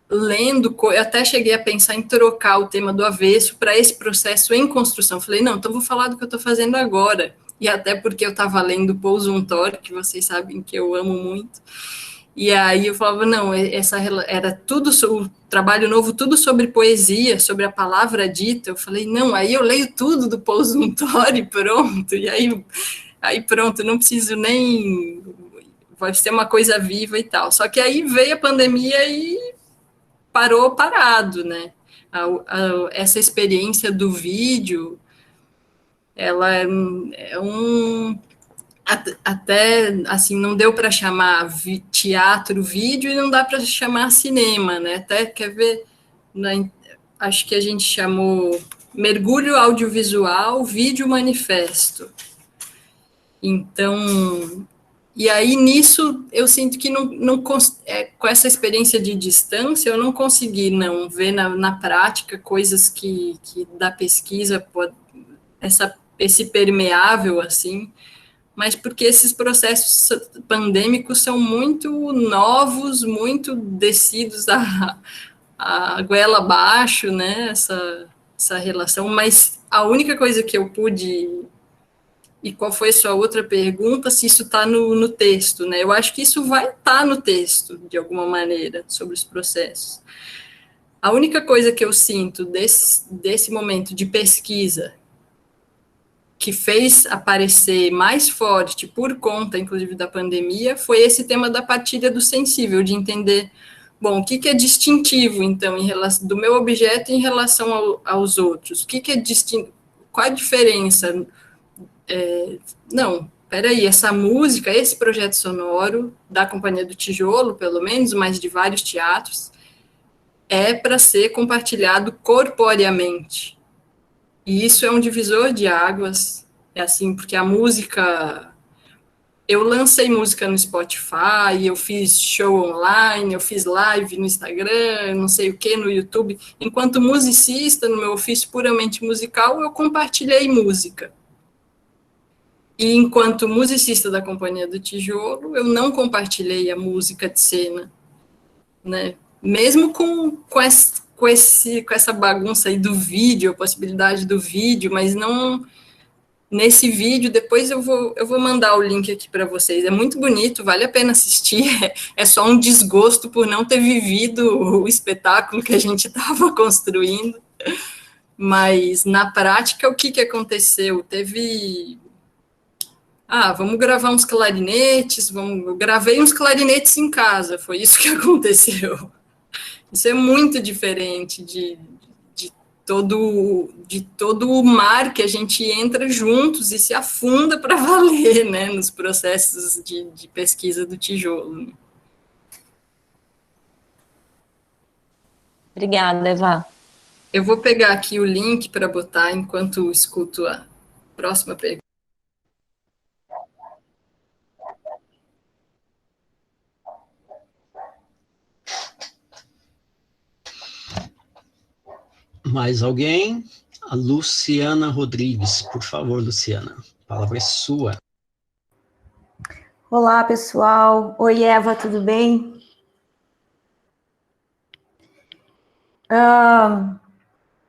lendo, eu até cheguei a pensar em trocar o tema do avesso para esse processo em construção. Falei, não, então vou falar do que eu estou fazendo agora. E até porque eu estava lendo Paul Zumthor, que vocês sabem que eu amo muito. E aí eu falava, não, era tudo, o trabalho novo, tudo sobre poesia, sobre a palavra dita. Eu falei, não, aí eu leio tudo do Paul Zumthor e pronto. E aí pronto, não preciso nem... Vai ser uma coisa viva e tal. Só que aí veio a pandemia e parado, né? Essa experiência do vídeo, ela é até, assim, não deu para chamar teatro, vídeo, e não dá para chamar cinema, né? Até, quer ver, acho que a gente chamou mergulho audiovisual, vídeo manifesto. Então... E aí, nisso, eu sinto que com essa experiência de distância, eu não consegui não ver na prática coisas que da pesquisa, esse permeável, assim, mas porque esses processos pandêmicos são muito novos, muito descidos a goela abaixo, né, essa relação, mas a única coisa que eu pude... E qual foi a sua outra pergunta, se isso está no texto, né? Eu acho que isso vai estar no texto, de alguma maneira, sobre os processos. A única coisa que eu sinto desse momento de pesquisa, que fez aparecer mais forte, por conta, inclusive, da pandemia, foi esse tema da partilha do sensível, de entender, bom, o que é distintivo, então, do meu objeto em relação aos outros? O que é distintivo? Qual a diferença? Não, peraí, essa música, esse projeto sonoro da Companhia do Tijolo, pelo menos, mas de vários teatros, é para ser compartilhado corporeamente. E isso é um divisor de águas, é assim, porque a música... Eu lancei música no Spotify, eu fiz show online, eu fiz live no Instagram, não sei o que, no YouTube. Enquanto musicista, no meu ofício puramente musical, eu compartilhei música. E enquanto musicista da Companhia do Tijolo, eu não compartilhei a música de cena, né? Mesmo com essa bagunça aí do vídeo, a possibilidade do vídeo, mas não nesse vídeo. Depois eu vou mandar o link aqui para vocês. É muito bonito, vale a pena assistir. É só um desgosto por não ter vivido o espetáculo que a gente estava construindo. Mas na prática, o que aconteceu? Vamos gravar uns clarinetes, eu gravei uns clarinetes em casa, foi isso que aconteceu. Isso é muito diferente de todo o mar que a gente entra juntos e se afunda para valer, né, nos processos de pesquisa do tijolo. Obrigada, Eva. Eu vou pegar aqui o link para botar enquanto escuto a próxima pergunta. Mais alguém? A Luciana Rodrigues, por favor, Luciana, a palavra é sua. Olá, pessoal. Oi, Eva, tudo bem?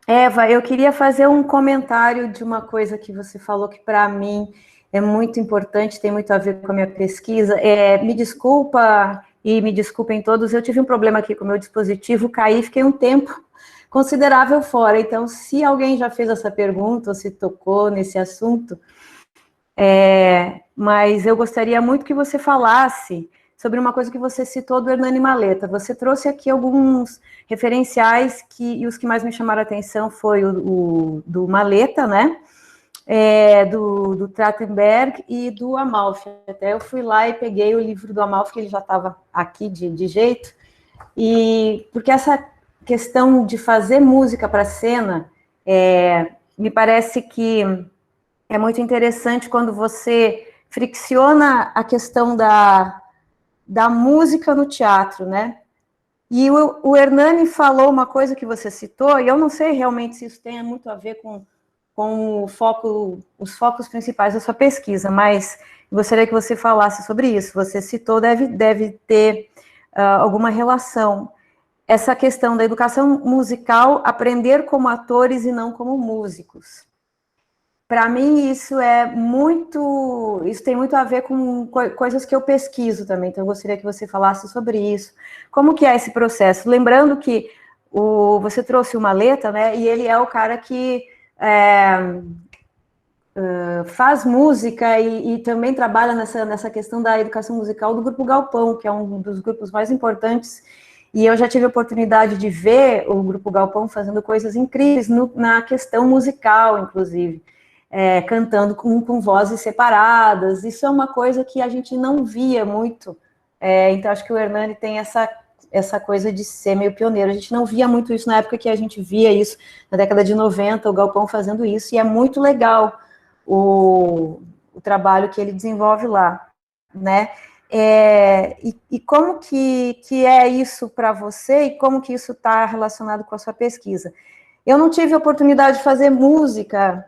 Eva, eu queria fazer um comentário de uma coisa que você falou que, para mim, é muito importante, tem muito a ver com a minha pesquisa. Me desculpa, e me desculpem todos, eu tive um problema aqui com o meu dispositivo, caí, fiquei um tempo considerável fora. Então, se alguém já fez essa pergunta, ou se tocou nesse assunto, mas eu gostaria muito que você falasse sobre uma coisa que você citou do Hernani Maleta. Você trouxe aqui alguns referenciais e os que mais me chamaram a atenção foi o do Maleta, né? Do Trachtenberg e do Amalfi. Até eu fui lá e peguei o livro do Amalfi, que ele já estava aqui de jeito, e porque essa questão de fazer música para cena, me parece que é muito interessante quando você fricciona a questão da música no teatro, né? E o Hernani falou uma coisa que você citou, e eu não sei realmente se isso tem muito a ver com os focos principais da sua pesquisa, mas gostaria que você falasse sobre isso. Você citou, deve ter alguma relação. Essa questão da educação musical, aprender como atores e não como músicos. Para mim, isso tem muito a ver com coisas que eu pesquiso também, então eu gostaria que você falasse sobre isso. Como que é esse processo? Lembrando que você trouxe o Maleta, né, e ele é o cara que faz música e também trabalha nessa questão da educação musical do Grupo Galpão, que é um dos grupos mais importantes, e eu já tive a oportunidade de ver o Grupo Galpão fazendo coisas incríveis na questão musical, inclusive. Cantando com vozes separadas, isso é uma coisa que a gente não via muito, então acho que o Hernani tem essa coisa de ser meio pioneiro, a gente não via muito isso na época que a gente via isso, na década de 90, o Galpão fazendo isso, e é muito legal o trabalho que ele desenvolve lá, né, e como que é isso para você, e como que isso está relacionado com a sua pesquisa? Eu não tive a oportunidade de fazer música,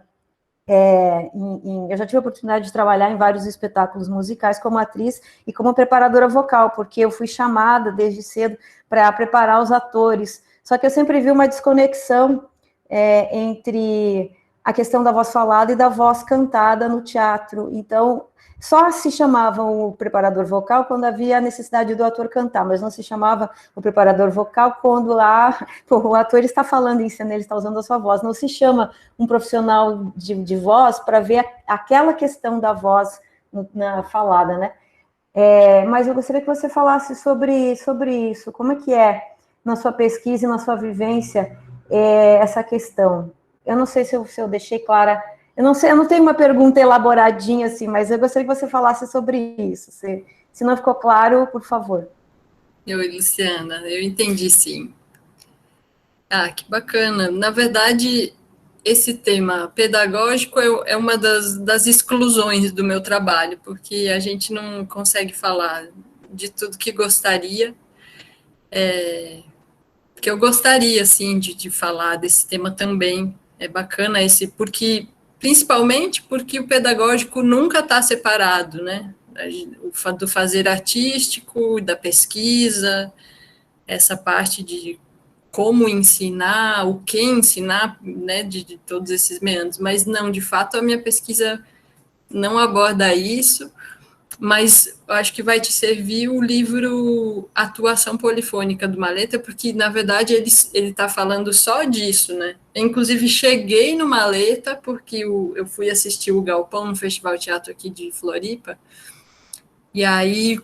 eu já tive a oportunidade de trabalhar em vários espetáculos musicais como atriz e como preparadora vocal, porque eu fui chamada desde cedo para preparar os atores, só que eu sempre vi uma desconexão entre a questão da voz falada e da voz cantada no teatro, então só se chamava o preparador vocal quando havia a necessidade do ator cantar, mas não se chamava o preparador vocal quando o ator está falando em cena, ele está usando a sua voz. Não se chama um profissional de voz para ver aquela questão da voz na falada, né? Mas eu gostaria que você falasse sobre isso. Como é que é na sua pesquisa e na sua vivência essa questão? Eu não sei se eu deixei clara. Eu não sei, eu não tenho uma pergunta elaboradinha assim, mas eu gostaria que você falasse sobre isso. Se não ficou claro, por favor. Luciana, eu entendi, sim. Que bacana. Na verdade, esse tema pedagógico é uma das exclusões do meu trabalho, porque a gente não consegue falar de tudo que gostaria, que eu gostaria, assim, de falar desse tema também. É bacana principalmente porque o pedagógico nunca está separado, né? Do fazer artístico, da pesquisa, essa parte de como ensinar, o que ensinar, né, de todos esses meandros, mas não, de fato, a minha pesquisa não aborda isso, mas eu acho que vai te servir o livro Atuação Polifônica do Maleta, porque, na verdade, ele está falando só disso, né? Eu, inclusive, cheguei no Maleta, porque eu fui assistir o Galpão no Festival de Teatro aqui de Floripa, e aí,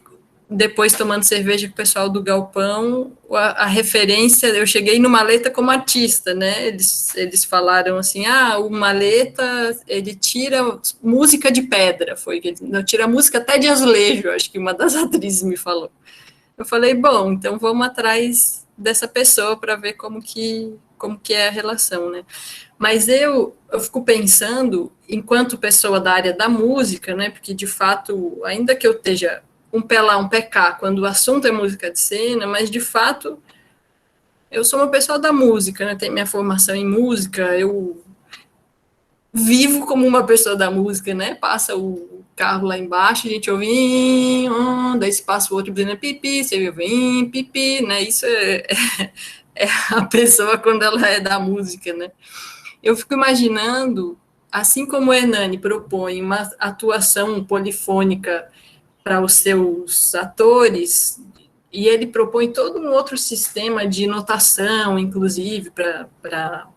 depois, tomando cerveja com o pessoal do Galpão, a referência, eu cheguei no Maleta como artista, né? Eles falaram assim, o Maleta, ele tira música de pedra, tira música até de azulejo, acho que uma das atrizes me falou. Eu falei, bom, então vamos atrás dessa pessoa para ver como que é a relação, né? Mas eu fico pensando, enquanto pessoa da área da música, né? Porque, de fato, ainda que eu esteja um pé lá, um pé cá, quando o assunto é música de cena, mas, de fato, eu sou uma pessoa da música, né? Tenho minha formação em música, eu vivo como uma pessoa da música, né? Passa o carro lá embaixo, a gente ouve, daí se passa o outro dizendo pipi, você ouve, pipi, né? Isso é a pessoa quando ela é da música, né? Eu fico imaginando, assim como o Hernani propõe uma atuação polifônica para os seus atores, e ele propõe todo um outro sistema de notação, inclusive, para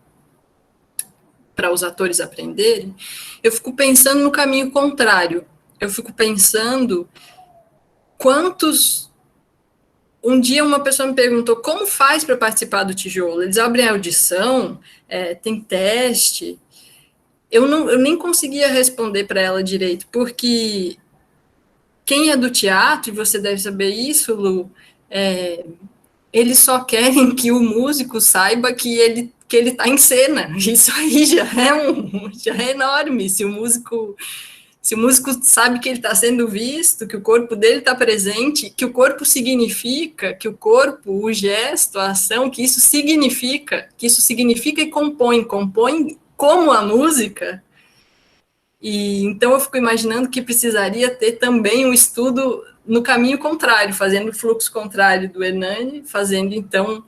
os atores aprenderem, eu fico pensando no caminho contrário. Eu fico pensando Um dia uma pessoa me perguntou como faz para participar do tijolo. Eles abrem a audição, tem teste. Eu nem conseguia responder para ela direito, porque quem é do teatro, e você deve saber isso, Lu, eles só querem que o músico saiba que ele está em cena. Isso aí já é enorme. Se o músico sabe que ele está sendo visto, que o corpo dele está presente, que o corpo significa, que o corpo, o gesto, a ação, que isso significa e compõe como a música. E então eu fico imaginando que precisaria ter também um estudo no caminho contrário, fazendo o fluxo contrário do Hernani, fazendo então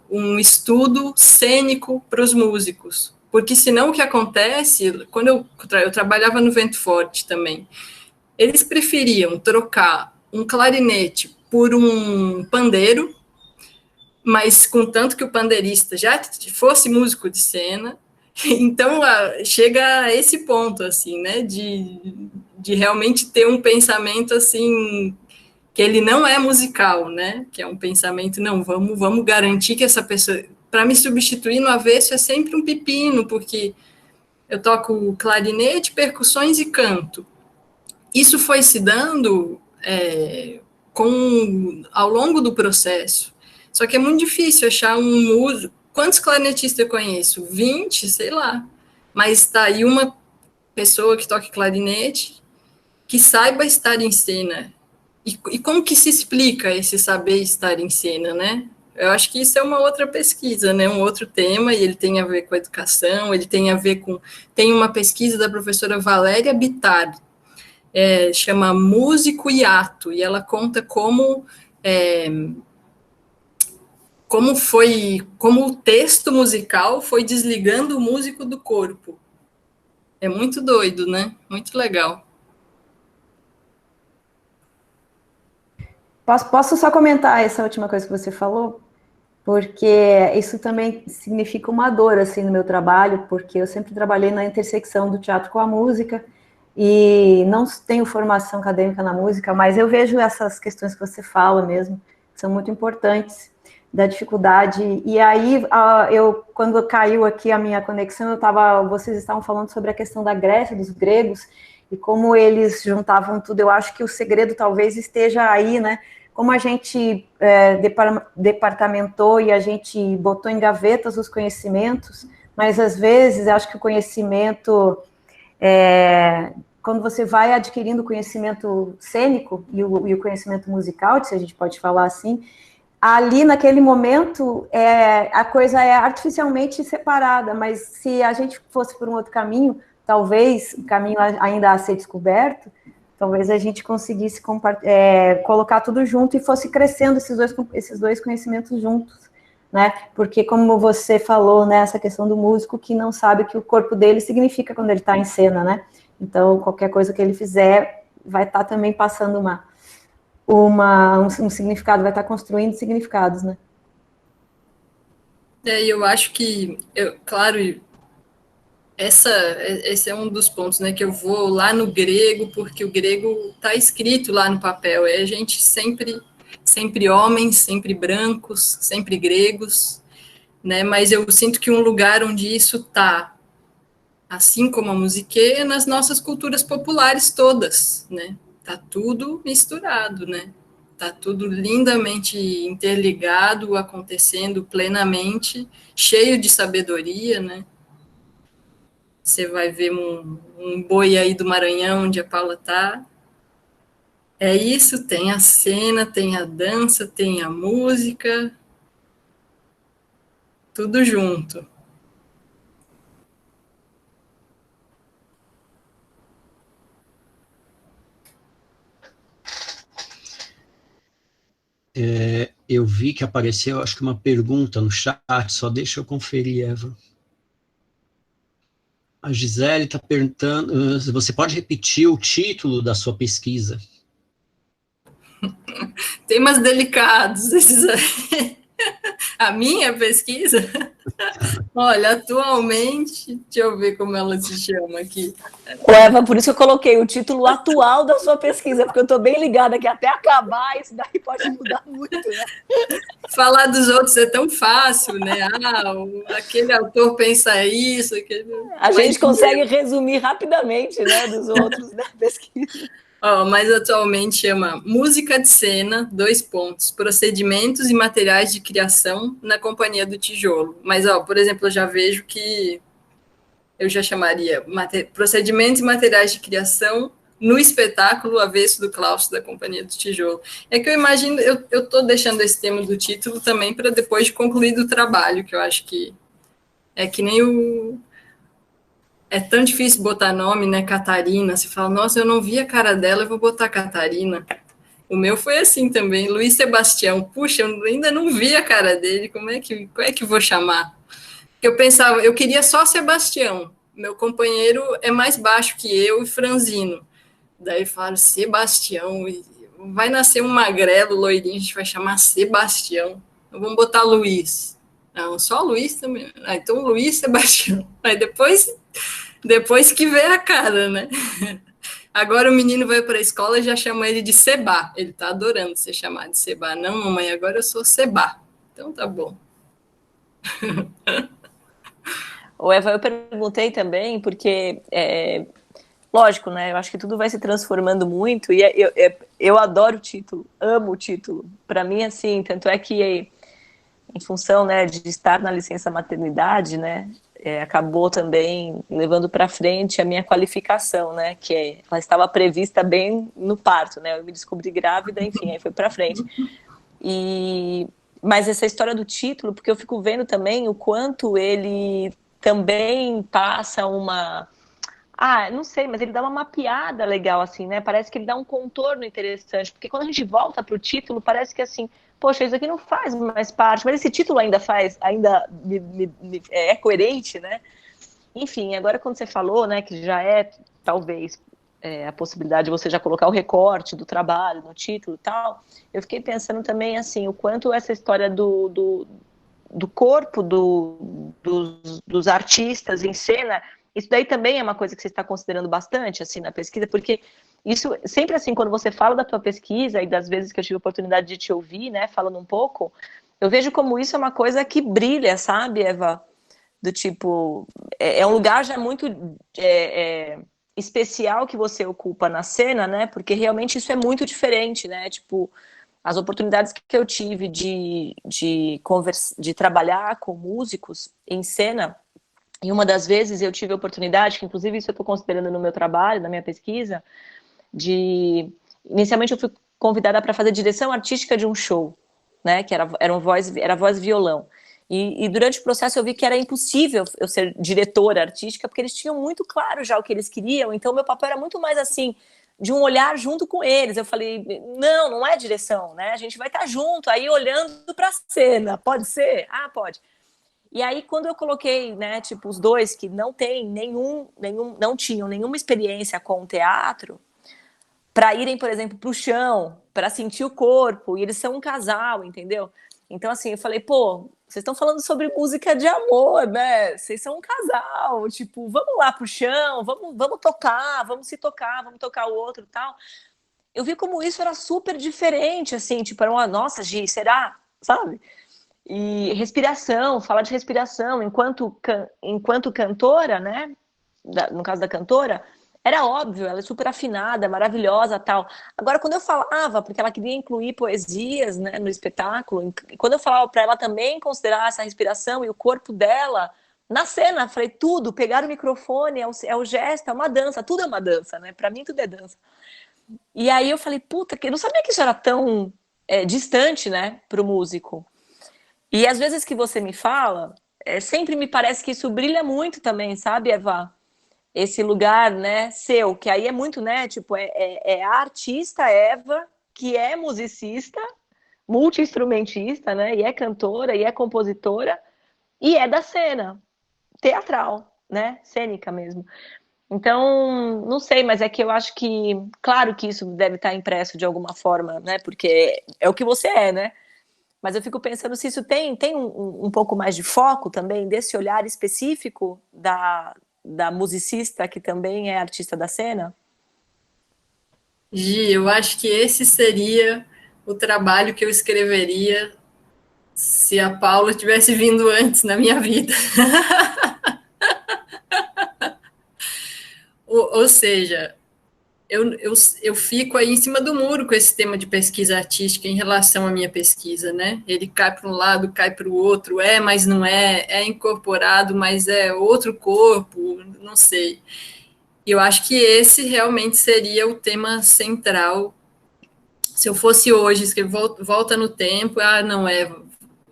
um estudo cênico para os músicos. Porque senão o que acontece, quando eu trabalhava no Vento Forte também, eles preferiam trocar um clarinete por um pandeiro, mas contanto que o pandeirista já fosse músico de cena. Então, chega a esse ponto, assim, né, de realmente ter um pensamento, assim, que ele não é musical, né, que é um pensamento, não, vamos garantir que essa pessoa... Para me substituir no avesso é sempre um pepino, porque eu toco clarinete, percussões e canto. Isso foi se dando ao longo do processo. Só que é muito difícil achar um músico. Quantos clarinetistas eu conheço? 20, sei lá. Mas está aí uma pessoa que toca clarinete, que saiba estar em cena. E como que se explica esse saber estar em cena, né? Eu acho que isso é uma outra pesquisa, né? Um outro tema, e ele tem a ver com a educação, ele tem a ver com... Tem uma pesquisa da professora Valéria Bittar, chama Músico e Ato, e ela conta como o texto musical foi desligando o músico do corpo. É muito doido, né? Muito legal. Posso só comentar essa última coisa que você falou? Porque isso também significa uma dor, assim, no meu trabalho, porque eu sempre trabalhei na intersecção do teatro com a música, e não tenho formação acadêmica na música, mas eu vejo essas questões que você fala mesmo, que são muito importantes, da dificuldade. E aí, quando caiu aqui a minha conexão, vocês estavam falando sobre a questão da Grécia, dos gregos, e como eles juntavam tudo. Eu acho que o segredo talvez esteja aí, né? Como a gente departamentou e a gente botou em gavetas os conhecimentos, mas às vezes eu acho que o conhecimento, quando você vai adquirindo o conhecimento cênico e o conhecimento musical, se a gente pode falar assim, ali naquele momento a coisa é artificialmente separada, mas se a gente fosse por um outro caminho, talvez o caminho ainda a ser descoberto, talvez a gente conseguisse colocar tudo junto e fosse crescendo esses dois conhecimentos juntos, né? Porque, como você falou, né, essa questão do músico que não sabe o que o corpo dele significa quando ele está em cena, né? Então, qualquer coisa que ele fizer vai estar também passando um significado, vai estar construindo significados, né? Eu acho que, claro... Esse é um dos pontos, né, que eu vou lá no grego, porque o grego está escrito lá no papel, a gente sempre homens, sempre brancos, sempre gregos, né, mas eu sinto que um lugar onde isso está, assim como a musique, é nas nossas culturas populares todas, né, tá tudo misturado, né, tá tudo lindamente interligado, acontecendo plenamente, cheio de sabedoria, né. Você vai ver um boi aí do Maranhão, onde a Paula está. É isso, tem a cena, tem a dança, tem a música. Tudo junto. Eu vi que apareceu, acho que uma pergunta no chat, só deixa eu conferir, Eva. A Gisele está perguntando, você pode repetir o título da sua pesquisa? Temas delicados, esses aí. A minha pesquisa? Olha, atualmente, deixa eu ver como ela se chama aqui. Eva, por isso que eu coloquei o título atual da sua pesquisa, porque eu estou bem ligada que até acabar isso daí pode mudar muito, né? Falar dos outros é tão fácil, né? Aquele autor pensa isso, A gente consegue resumir rapidamente, né, dos outros da pesquisa. Mas atualmente chama Música de Cena, : procedimentos e materiais de criação na Companhia do Tijolo. Mas, por exemplo, eu já vejo que eu já chamaria procedimentos e materiais de criação no espetáculo Avesso do Claustro da Companhia do Tijolo. É que eu imagino, eu estou deixando esse tema do título também para depois de concluir o trabalho, que eu acho que é que nem o... É tão difícil botar nome, né, Catarina, você fala, nossa, eu não vi a cara dela, eu vou botar Catarina. O meu foi assim também, Luiz Sebastião, puxa, eu ainda não vi a cara dele, como é que vou chamar? Eu pensava, eu queria só Sebastião, meu companheiro é mais baixo que eu e franzino. Daí falaram, Sebastião, vai nascer um magrelo, loirinho, a gente vai chamar Sebastião, então vamos botar Luiz. Não, só Luiz também. Então Luiz Sebastião. Aí depois que vê a cara, né? Agora o menino vai para a escola e já chama ele de Seba. Ele tá adorando ser chamado de Seba. Não, mamãe, agora eu sou Seba. Então tá bom. Eva, eu perguntei também, porque, lógico, né? Eu acho que tudo vai se transformando muito, e eu adoro o título, amo o título. Para mim, assim, tanto é que em função, né, de estar na licença maternidade, né, acabou também levando para frente a minha qualificação, né, que ela estava prevista bem no parto, né, eu me descobri grávida, enfim, aí foi para frente. Mas essa história do título, porque eu fico vendo também o quanto ele também passa uma... não sei, mas ele dá uma mapeada legal, assim, né, parece que ele dá um contorno interessante, porque quando a gente volta para o título, parece que, assim, poxa, isso aqui não faz mais parte, mas esse título ainda é coerente, né? Enfim, agora quando você falou, né, que já talvez, a possibilidade de você já colocar o recorte do trabalho no título e tal, eu fiquei pensando também, assim, o quanto essa história do corpo dos artistas em cena, isso daí também é uma coisa que você está considerando bastante, assim, na pesquisa, porque isso, sempre assim, quando você fala da tua pesquisa e das vezes que eu tive a oportunidade de te ouvir, né, falando um pouco, eu vejo como isso é uma coisa que brilha, sabe, Eva? Do tipo, é um lugar já muito especial que você ocupa na cena, né, porque realmente isso é muito diferente, né, tipo, as oportunidades que eu tive de trabalhar com músicos em cena, e uma das vezes eu tive a oportunidade, que inclusive isso eu estou considerando no meu trabalho, na minha pesquisa, inicialmente eu fui convidada para fazer direção artística de um show, né, que era voz e violão, e durante o processo eu vi que era impossível eu ser diretora artística, porque eles tinham muito claro já o que eles queriam, então meu papel era muito mais assim, de um olhar junto com eles. Eu falei, não é direção, né, a gente vai estar junto, aí olhando para a cena, pode ser? Pode. E aí, quando eu coloquei, né, tipo, os dois que não tinham nenhuma experiência com teatro, para irem, por exemplo, para o chão, para sentir o corpo, e eles são um casal, entendeu? Então, assim, eu falei, pô, vocês estão falando sobre música de amor, né? Vocês são um casal, tipo, vamos lá pro chão, vamos tocar, vamos tocar o outro e tal. Eu vi como isso era super diferente, assim, tipo, era uma, nossa, Gi, será? Sabe? E respiração, falar de respiração, enquanto cantora, né? No caso da cantora, era óbvio, ela é super afinada, maravilhosa, tal. Agora, quando eu falava, porque ela queria incluir poesias, né, no espetáculo, quando eu falava para ela também considerar essa respiração e o corpo dela na cena, falei tudo, pegar o microfone, é o gesto, é uma dança, tudo é uma dança, né? Para mim tudo é dança. E aí eu falei, puta, que eu não sabia que isso era tão distante, né, para o músico. E às vezes que você me fala, sempre me parece que isso brilha muito também, sabe, Eva? Esse lugar, né, seu, que aí é muito, né, tipo, a artista Eva, que é musicista, multi-instrumentista, né, e é cantora, e é compositora, e é da cena, teatral, né, cênica mesmo. Então, não sei, mas é que eu acho que, claro que isso deve estar impresso de alguma forma, né, porque é o que você é, né? Mas eu fico pensando se isso tem um pouco mais de foco também, desse olhar específico da musicista, que também é artista da cena. Gi, eu acho que esse seria o trabalho que eu escreveria se a Paula tivesse vindo antes na minha vida. Ou seja, eu fico aí em cima do muro com esse tema de pesquisa artística em relação à minha pesquisa, né? Ele cai para um lado, cai para o outro, mas não é incorporado, mas é outro corpo, não sei. E eu acho que esse realmente seria o tema central. Se eu fosse hoje, escrever Volta no Tempo, não é...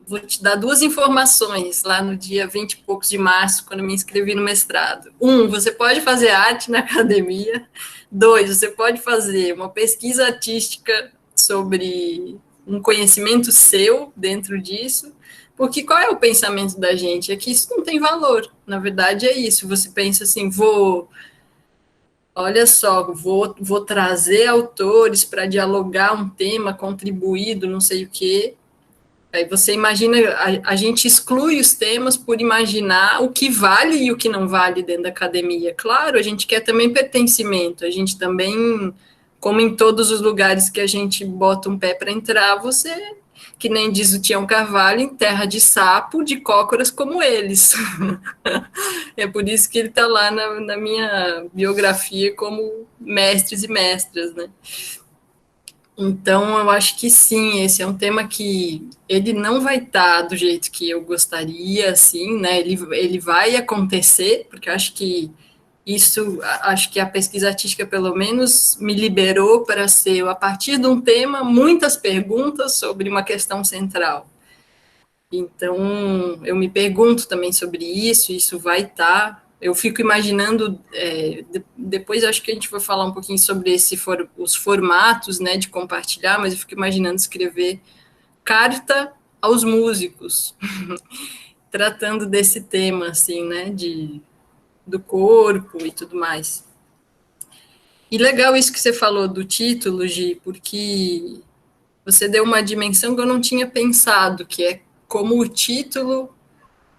Vou te dar 2 informações lá no dia 20 e poucos de março, quando eu me inscrevi no mestrado. 1, você pode fazer arte na academia. 2, você pode fazer uma pesquisa artística sobre um conhecimento seu dentro disso. Porque qual é o pensamento da gente? É que isso não tem valor. Na verdade, é isso. Você pensa assim, olha só, vou trazer autores para dialogar um tema contribuído, não sei o quê. Aí você imagina, a gente exclui os temas por imaginar o que vale e o que não vale dentro da academia. Claro, a gente quer também pertencimento, a gente também, como em todos os lugares que a gente bota um pé para entrar, você, que nem diz o Tião Carvalho, em terra de sapo, de cócoras como eles. É por isso que ele está lá na minha biografia como mestres e mestras, né? Então, eu acho que sim, esse é um tema que ele não vai estar do jeito que eu gostaria, assim, né? Ele vai acontecer, porque eu acho que acho que a pesquisa artística, pelo menos, me liberou para ser, a partir de um tema, muitas perguntas sobre uma questão central. Então, eu me pergunto também sobre isso vai estar... Eu fico imaginando, depois acho que a gente vai falar um pouquinho sobre os formatos, né, de compartilhar, mas eu fico imaginando escrever carta aos músicos, tratando desse tema, assim, né, do corpo e tudo mais. E legal isso que você falou do título, Gi, porque você deu uma dimensão que eu não tinha pensado, que é como o título...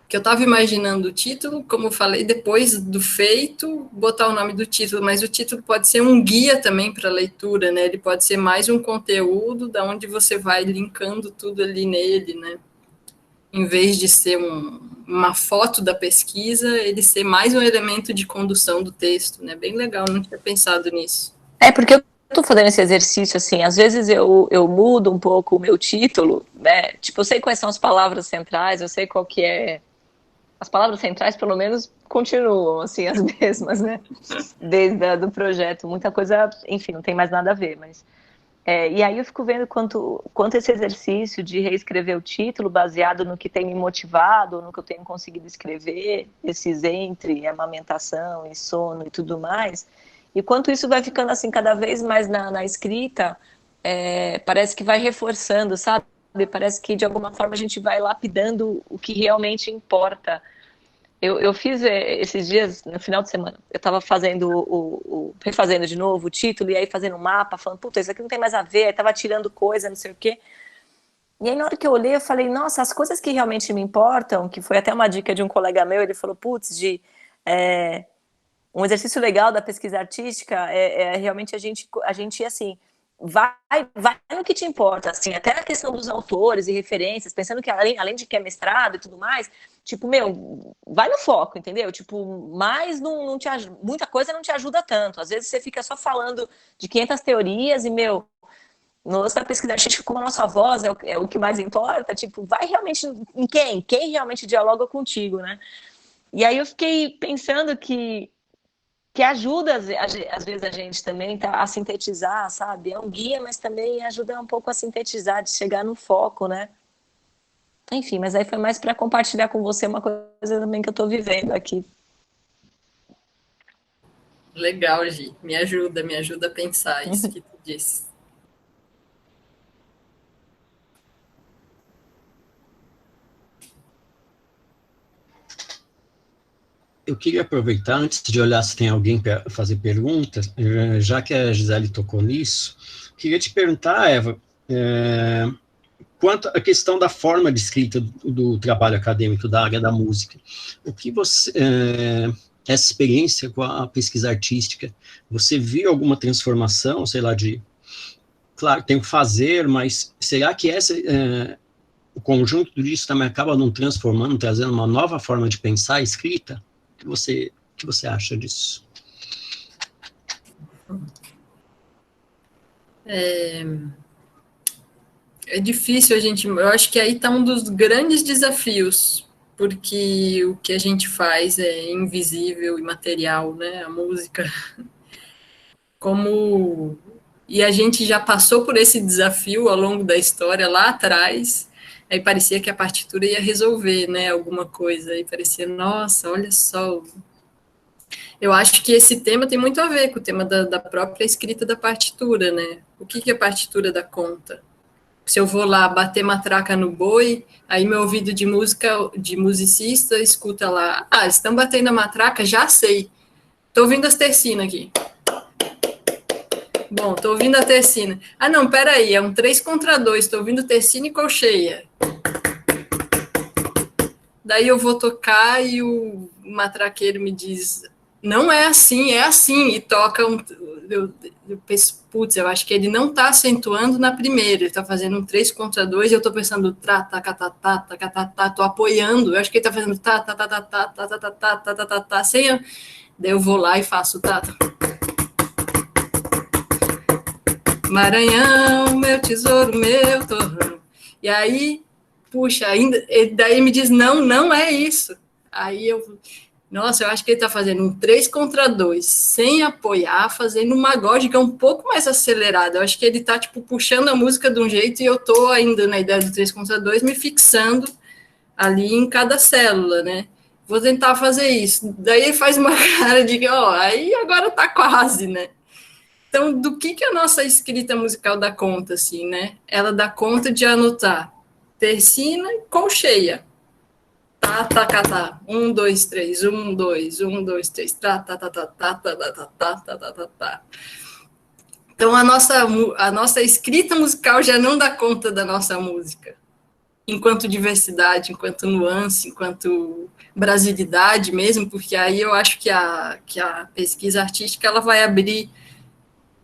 que eu estava imaginando o título, como eu falei, depois do feito, botar o nome do título, mas o título pode ser um guia também para a leitura, né? Ele pode ser mais um conteúdo da onde você vai linkando tudo ali nele, né? Em vez de ser uma foto da pesquisa, ele ser mais um elemento de condução do texto, né? Bem legal, não tinha pensado nisso. Porque eu estou fazendo esse exercício, assim, às vezes eu mudo um pouco o meu título, né? Tipo, eu sei quais são as palavras centrais, eu sei qual que é. As palavras centrais, pelo menos, continuam, assim, as mesmas, né? Desde do projeto. Muita coisa, enfim, não tem mais nada a ver, mas... e aí eu fico vendo quanto esse exercício de reescrever o título baseado no que tem me motivado, no que eu tenho conseguido escrever, esses entre amamentação e sono e tudo mais, e quanto isso vai ficando, assim, cada vez mais na escrita, parece que vai reforçando, sabe? Parece que de alguma forma a gente vai lapidando o que realmente importa. Eu fiz esses dias, no final de semana, eu estava fazendo refazendo de novo o título, e aí fazendo um mapa, falando, puta, isso aqui não tem mais a ver, aí estava tirando coisa, não sei o quê. E aí na hora que eu olhei, eu falei, nossa, as coisas que realmente me importam, que foi até uma dica de um colega meu, ele falou, putz, um exercício legal da pesquisa artística é realmente a gente assim, vai no que te importa, assim, até na questão dos autores e referências, pensando que além de que é mestrado e tudo mais, tipo, vai no foco, entendeu? Tipo, mas muita coisa não te ajuda tanto. Às vezes você fica só falando de 500 teorias e, nossa pesquisa artística, como a nossa voz é o que mais importa, tipo, vai realmente em quem? Quem realmente dialoga contigo, né? E aí eu fiquei pensando que ajuda, às vezes, a gente também a sintetizar, sabe? É um guia, mas também ajuda um pouco a sintetizar, de chegar no foco, né? Enfim, mas aí foi mais para compartilhar com você uma coisa também que eu estou vivendo aqui. Legal, Gi. Me ajuda a pensar isso que tu disse. Eu queria aproveitar, antes de olhar se tem alguém para fazer perguntas, já que a Gisele tocou nisso, queria te perguntar, Eva, quanto à questão da forma de escrita do trabalho acadêmico da área da música, o que você, essa experiência com a pesquisa artística, você viu alguma transformação, sei lá, claro, tem o fazer, mas será que o conjunto disso também acaba não transformando, trazendo uma nova forma de pensar a escrita? O que você acha disso? É difícil eu acho que aí está um dos grandes desafios, porque o que a gente faz é invisível e material, né, a música, e a gente já passou por esse desafio ao longo da história, lá atrás, aí parecia que a partitura ia resolver, né, alguma coisa, aí parecia, nossa, olha só. Eu acho que esse tema tem muito a ver com o tema da própria escrita da partitura, né, o que a partitura dá conta? Se eu vou lá bater matraca no boi, aí meu ouvido de musicista escuta lá, estão batendo a matraca, já sei, tô ouvindo as tercinas aqui. Bom, tô ouvindo a tercina. Não, peraí, é um 3/2, tô ouvindo tercina e colcheia. Daí eu vou tocar e o matraqueiro me diz, não é assim, e toca eu penso, putz, eu acho que ele não está acentuando na primeira, ele está fazendo um 3/2, e eu estou pensando, tô apoiando, eu acho que ele está fazendo sem a... Daí eu vou lá e faço Maranhão, meu tesouro, meu torrão. E aí, puxa, ainda, daí me diz, não é isso. Aí nossa, eu acho que ele está fazendo um 3/2, sem apoiar, fazendo um magode que é um pouco mais acelerado. Eu acho que ele está, tipo, puxando a música de um jeito e eu estou ainda na ideia do 3/2, me fixando ali em cada célula, né? Vou tentar fazer isso. Daí ele faz uma cara de, aí agora tá quase, né? Então, do que a nossa escrita musical dá conta, assim, né? Ela dá conta de anotar tercina e colcheia. Tá. 1, 2, 3, 1, 2, 1, 2, 3, tá. Então, a nossa escrita musical já não dá conta da nossa música. Enquanto diversidade, enquanto nuance, enquanto brasilidade mesmo, porque aí eu acho que a pesquisa artística ela vai abrir,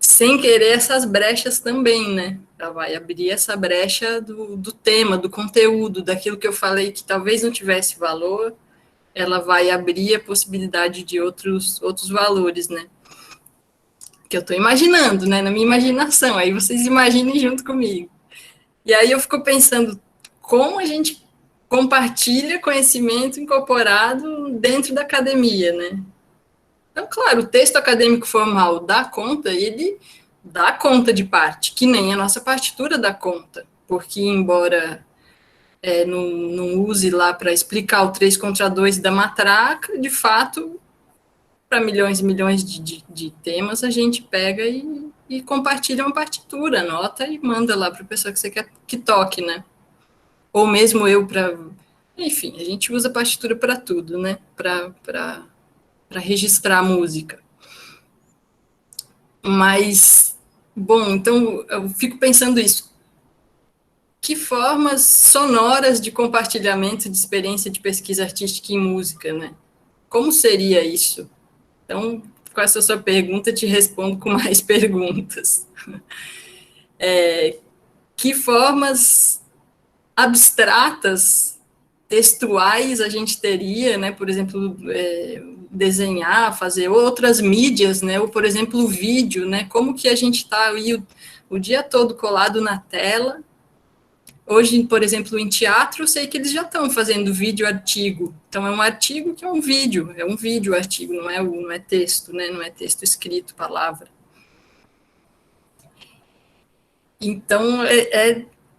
sem querer, essas brechas também, né? Ela vai abrir essa brecha do tema, do conteúdo, daquilo que eu falei que talvez não tivesse valor, ela vai abrir a possibilidade de outros valores, né? Que eu estou imaginando, né? Na minha imaginação, aí vocês imaginem junto comigo. E aí eu fico pensando como a gente compartilha conhecimento incorporado dentro da academia, né? Então, claro, o texto acadêmico formal dá conta, ele dá conta de parte, que nem a nossa partitura dá conta, porque embora não use lá para explicar o 3/2 da matraca, de fato, para milhões e milhões de temas, a gente pega e compartilha uma partitura, anota e manda lá para a pessoa que você quer que toque, né? Ou mesmo eu para... Enfim, a gente usa partitura para tudo, né? Para registrar a música. Mas, bom, então eu fico pensando isso. Que formas sonoras de compartilhamento de experiência de pesquisa artística em música, né? Como seria isso? Então, com essa sua pergunta, te respondo com mais perguntas. Que formas abstratas, textuais a gente teria, né? Por exemplo, desenhar, fazer outras mídias, né? Ou, por exemplo, o vídeo, né? Como que a gente está aí o dia todo colado na tela. Hoje, por exemplo, em teatro, eu sei que eles já estão fazendo vídeo-artigo. Então, é um artigo que é um vídeo-artigo, não é texto, né? Não é texto escrito, palavra. Então,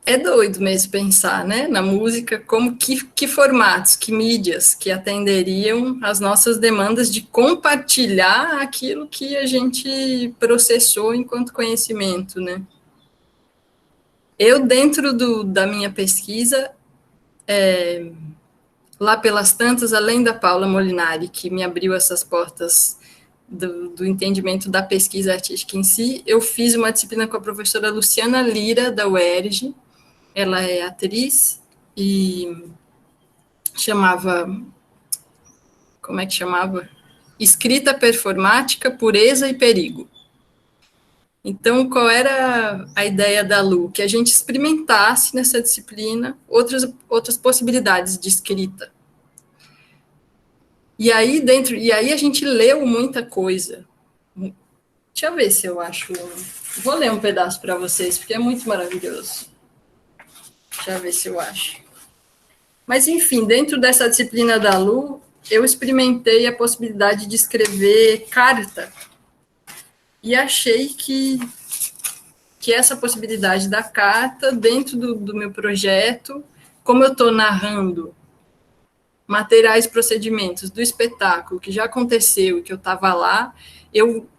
é doido mesmo pensar, né, na música, como que formatos, que mídias que atenderiam às nossas demandas de compartilhar aquilo que a gente processou enquanto conhecimento, né. Eu, dentro da minha pesquisa, lá pelas tantas, além da Paula Molinari, que me abriu essas portas do entendimento da pesquisa artística em si, eu fiz uma disciplina com a professora Luciana Lira, da UERJ, ela é atriz e chamava, como é que chamava? Escrita performática, pureza e perigo. Então, qual era a ideia da Lu? Que a gente experimentasse nessa disciplina outras possibilidades de escrita. E aí a gente leu muita coisa. Deixa eu ver se eu acho. Vou ler um pedaço para vocês, porque é muito maravilhoso. Deixa eu ver se eu acho. Mas, enfim, dentro dessa disciplina da Lu, eu experimentei a possibilidade de escrever carta. E achei que essa possibilidade da carta, dentro do meu projeto, como eu estou narrando materiais, procedimentos do espetáculo que já aconteceu e que eu estava lá,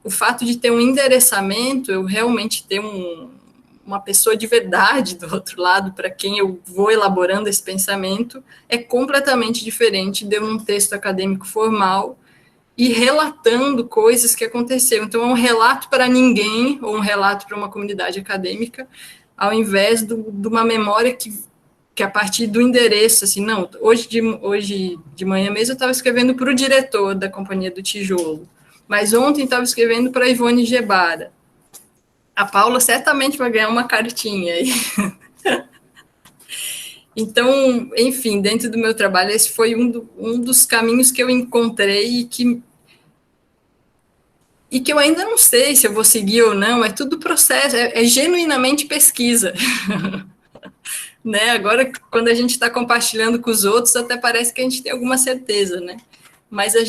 o fato de ter um endereçamento, eu realmente ter uma pessoa de verdade do outro lado, para quem eu vou elaborando esse pensamento, é completamente diferente de eu num texto acadêmico formal e relatando coisas que aconteceram. Então, é um relato para ninguém, ou um relato para uma comunidade acadêmica, ao invés de uma memória que a partir do endereço, assim, não, hoje de manhã mesmo eu estava escrevendo para o diretor da Companhia do Tijolo, mas ontem estava escrevendo para a Ivone Gebara. A Paula certamente vai ganhar uma cartinha aí. Então, enfim, dentro do meu trabalho, esse foi um dos caminhos que eu encontrei e que eu ainda não sei se eu vou seguir ou não, é tudo processo, é genuinamente pesquisa. Né? Agora, quando a gente está compartilhando com os outros, até parece que a gente tem alguma certeza, né? Mas é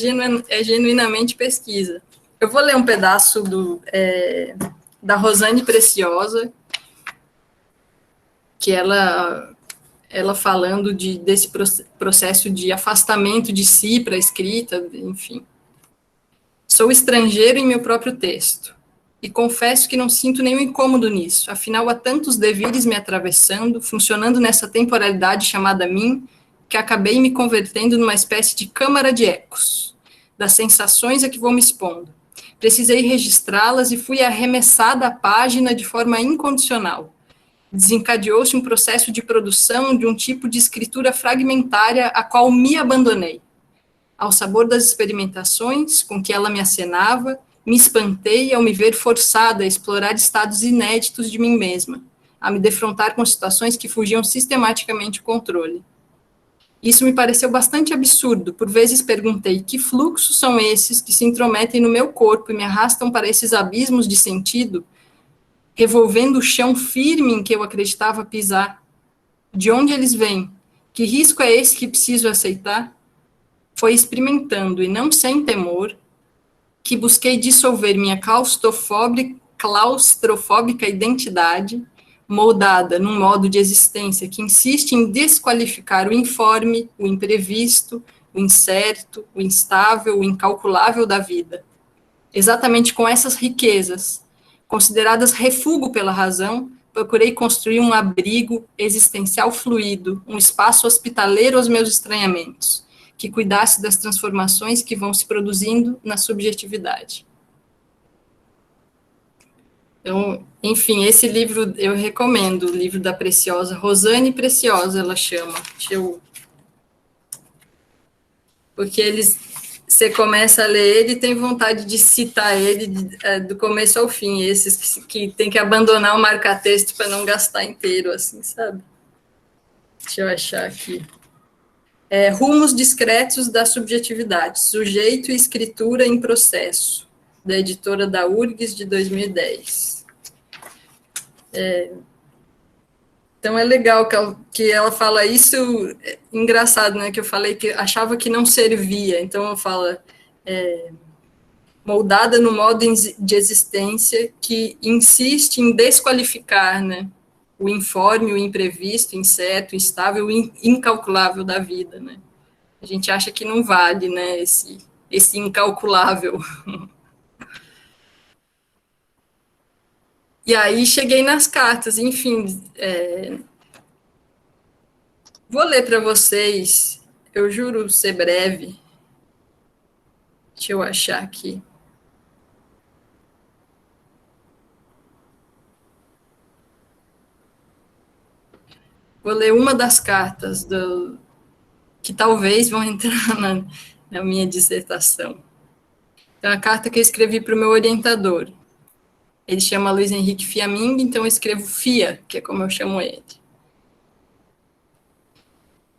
genuinamente pesquisa. Eu vou ler um pedaço da Rosane Preciosa, que ela falando desse processo de afastamento de si para a escrita, enfim. Sou estrangeiro em meu próprio texto, e confesso que não sinto nenhum incômodo nisso, afinal há tantos devires me atravessando, funcionando nessa temporalidade chamada mim, que acabei me convertendo numa espécie de câmara de ecos, das sensações a que vou me expondo. Precisei registrá-las e fui arremessada à página de forma incondicional. Desencadeou-se um processo de produção de um tipo de escritura fragmentária a qual me abandonei. Ao sabor das experimentações com que ela me acenava, me espantei ao me ver forçada a explorar estados inéditos de mim mesma, a me defrontar com situações que fugiam sistematicamente o controle. Isso me pareceu bastante absurdo, por vezes perguntei que fluxos são esses que se intrometem no meu corpo e me arrastam para esses abismos de sentido, revolvendo o chão firme em que eu acreditava pisar. De onde eles vêm? Que risco é esse que preciso aceitar? Foi experimentando, e não sem temor, que busquei dissolver minha claustrofóbica identidade, moldada num modo de existência que insiste em desqualificar o informe, o imprevisto, o incerto, o instável, o incalculável da vida. Exatamente com essas riquezas, consideradas refúgio pela razão, procurei construir um abrigo existencial fluido, um espaço hospitaleiro aos meus estranhamentos, que cuidasse das transformações que vão se produzindo na subjetividade. Então, enfim, esse livro eu recomendo, o livro da Preciosa, Rosane Preciosa, ela chama. Porque você começa a ler ele e tem vontade de citar ele do começo ao fim, esses que tem que abandonar o marca-texto para não gastar inteiro, assim, sabe? Deixa eu achar aqui. Rumos discretos da subjetividade, sujeito e escritura em processo, da editora da URGS, de 2010. Então, é legal que ela fala isso, engraçado, né, que eu falei que achava que não servia, então ela fala, moldada no modo de existência que insiste em desqualificar, né, o informe, o imprevisto, o incerto, o instável, o incalculável da vida, né. A gente acha que não vale, né, esse incalculável. E aí cheguei nas cartas, enfim, vou ler para vocês, eu juro ser breve. Deixa eu achar aqui. Vou ler uma das cartas que talvez vão entrar na minha dissertação. É uma carta que eu escrevi para o meu orientador. Ele chama Luiz Henrique Fiaming, então eu escrevo Fia, que é como eu chamo ele.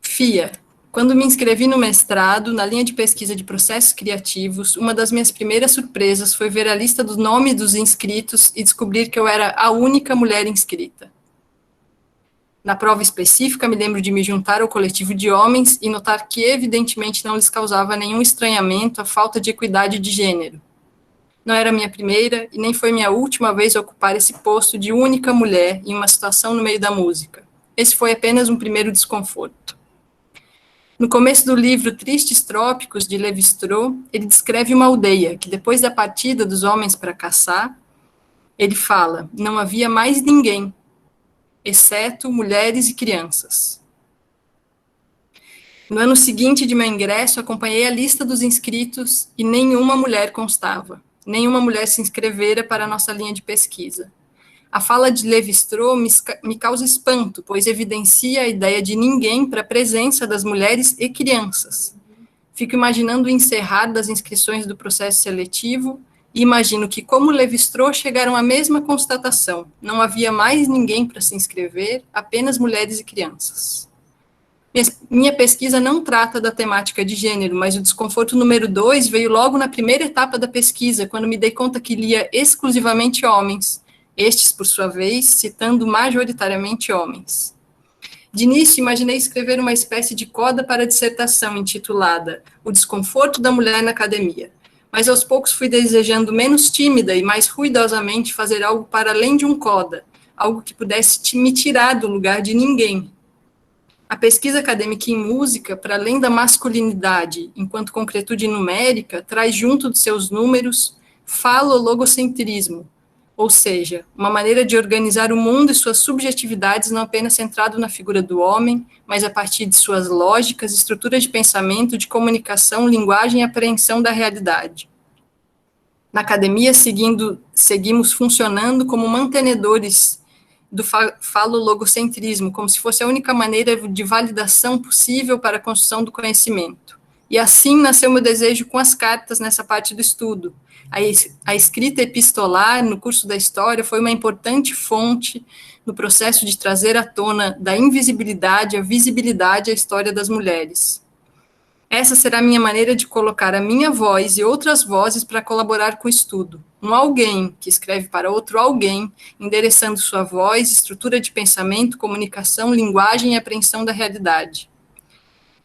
Fia. Quando me inscrevi no mestrado, na linha de pesquisa de processos criativos, uma das minhas primeiras surpresas foi ver a lista do nome dos inscritos e descobrir que eu era a única mulher inscrita. Na prova específica, me lembro de me juntar ao coletivo de homens e notar que, evidentemente, não lhes causava nenhum estranhamento a falta de equidade de gênero. Não era minha primeira e nem foi minha última vez a ocupar esse posto de única mulher em uma situação no meio da música. Esse foi apenas um primeiro desconforto. No começo do livro Tristes Trópicos, de Lévi-Strauss, ele descreve uma aldeia que, depois da partida dos homens para caçar, ele fala, não havia mais ninguém, exceto mulheres e crianças. No ano seguinte de meu ingresso, acompanhei a lista dos inscritos e nenhuma mulher constava. Nenhuma mulher se inscrevera para a nossa linha de pesquisa. A fala de Lévi-Strauss me causa espanto, pois evidencia a ideia de ninguém para a presença das mulheres e crianças. Fico imaginando o encerrar das inscrições do processo seletivo e imagino que, como Lévi-Strauss, chegaram à mesma constatação. Não havia mais ninguém para se inscrever, apenas mulheres e crianças. Minha pesquisa não trata da temática de gênero, mas o desconforto número 2 veio logo na primeira etapa da pesquisa, quando me dei conta que lia exclusivamente homens, estes, por sua vez, citando majoritariamente homens. De início, imaginei escrever uma espécie de coda para a dissertação, intitulada O Desconforto da Mulher na Academia, mas aos poucos fui desejando menos tímida e mais ruidosamente fazer algo para além de um coda, algo que pudesse me tirar do lugar de ninguém. A pesquisa acadêmica em música, para além da masculinidade, enquanto concretude numérica, traz junto de seus números falologocentrismo, ou seja, uma maneira de organizar o mundo e suas subjetividades não apenas centrado na figura do homem, mas a partir de suas lógicas, estruturas de pensamento, de comunicação, linguagem e apreensão da realidade. Na academia, seguimos funcionando como mantenedores do falologocentrismo, como se fosse a única maneira de validação possível para a construção do conhecimento. E assim nasceu meu desejo com as cartas nessa parte do estudo. A escrita epistolar no curso da história foi uma importante fonte no processo de trazer à tona da invisibilidade à visibilidade a história das mulheres. Essa será a minha maneira de colocar a minha voz e outras vozes para colaborar com o estudo. Um alguém que escreve para outro alguém, endereçando sua voz, estrutura de pensamento, comunicação, linguagem e apreensão da realidade.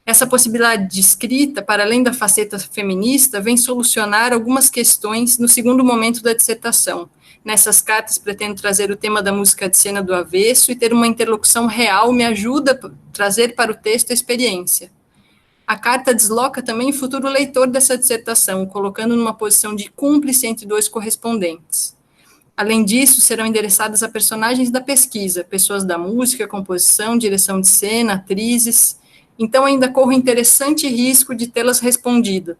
Essa possibilidade de escrita, para além da faceta feminista, vem solucionar algumas questões no segundo momento da dissertação. Nessas cartas, pretendo trazer o tema da música de cena do avesso e ter uma interlocução real me ajuda a trazer para o texto a experiência. A carta desloca também o futuro leitor dessa dissertação, colocando numa posição de cúmplice entre dois correspondentes. Além disso, serão endereçadas a personagens da pesquisa, pessoas da música, composição, direção de cena, atrizes. Então, ainda corro interessante risco de tê-las respondido.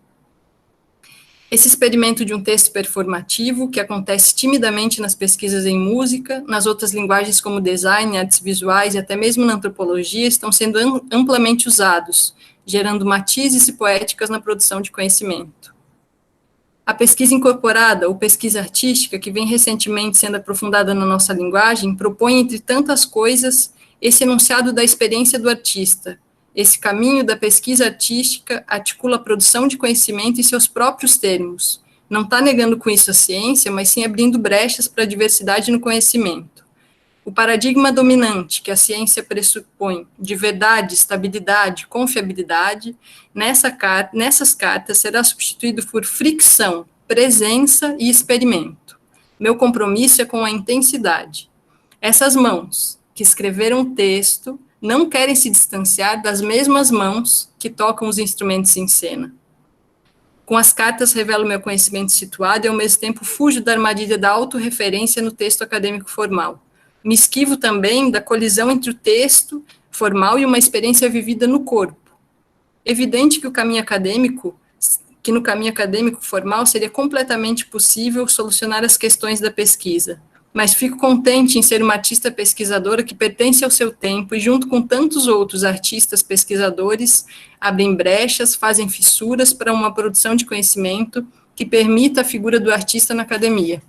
Esse experimento de um texto performativo, que acontece timidamente nas pesquisas em música, nas outras linguagens como design, artes visuais e até mesmo na antropologia, estão sendo amplamente usados, gerando matizes e poéticas na produção de conhecimento. A pesquisa incorporada, ou pesquisa artística, que vem recentemente sendo aprofundada na nossa linguagem, propõe, entre tantas coisas, esse enunciado da experiência do artista. Esse caminho da pesquisa artística articula a produção de conhecimento em seus próprios termos. Não está negando com isso a ciência, mas sim abrindo brechas para a diversidade no conhecimento. O paradigma dominante que a ciência pressupõe de verdade, estabilidade, confiabilidade, nessas cartas será substituído por fricção, presença e experimento. Meu compromisso é com a intensidade. Essas mãos que escreveram o texto não querem se distanciar das mesmas mãos que tocam os instrumentos em cena. Com as cartas revelo meu conhecimento situado e, ao mesmo tempo, fujo da armadilha da autorreferência no texto acadêmico formal. Me esquivo também da colisão entre o texto formal e uma experiência vivida no corpo. Evidente que no caminho acadêmico formal seria completamente possível solucionar as questões da pesquisa. mas fico contente em ser uma artista pesquisadora que pertence ao seu tempo e, junto com tantos outros artistas pesquisadores, abrem brechas, fazem fissuras para uma produção de conhecimento que permita a figura do artista na academia.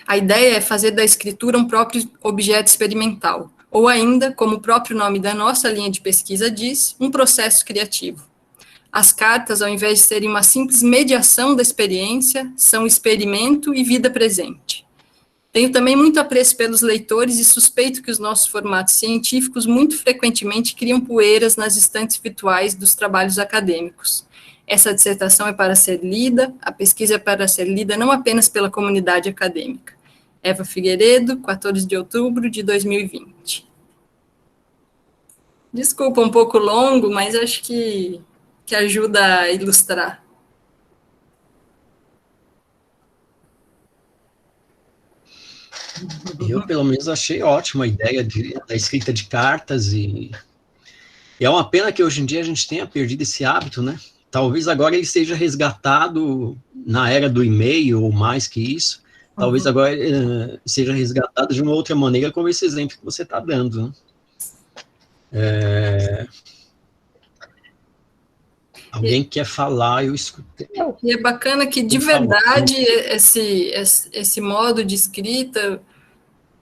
A ideia é fazer da escritura um próprio objeto experimental, ou ainda, como o próprio nome da nossa linha de pesquisa diz, um processo criativo. As cartas, ao invés de serem uma simples mediação da experiência, são experimento e vida presente. Tenho também muito apreço pelos leitores e suspeito que os nossos formatos científicos muito frequentemente criam poeiras nas estantes virtuais dos trabalhos acadêmicos. Essa dissertação é para ser lida, a pesquisa é para ser lida não apenas pela comunidade acadêmica. Eva Figueiredo, 14 de outubro de 2020. Desculpa, um pouco longo, mas acho que ajuda a ilustrar. Eu, pelo menos, achei ótima a ideia da escrita de cartas e é uma pena que hoje em dia a gente tenha perdido esse hábito, né? Talvez agora ele seja resgatado na era do e-mail ou mais que isso. Talvez agora seja resgatado de uma outra maneira, como esse exemplo que você está dando. Né? Alguém quer falar, eu escutei. E é bacana que, de verdade, esse modo de escrita,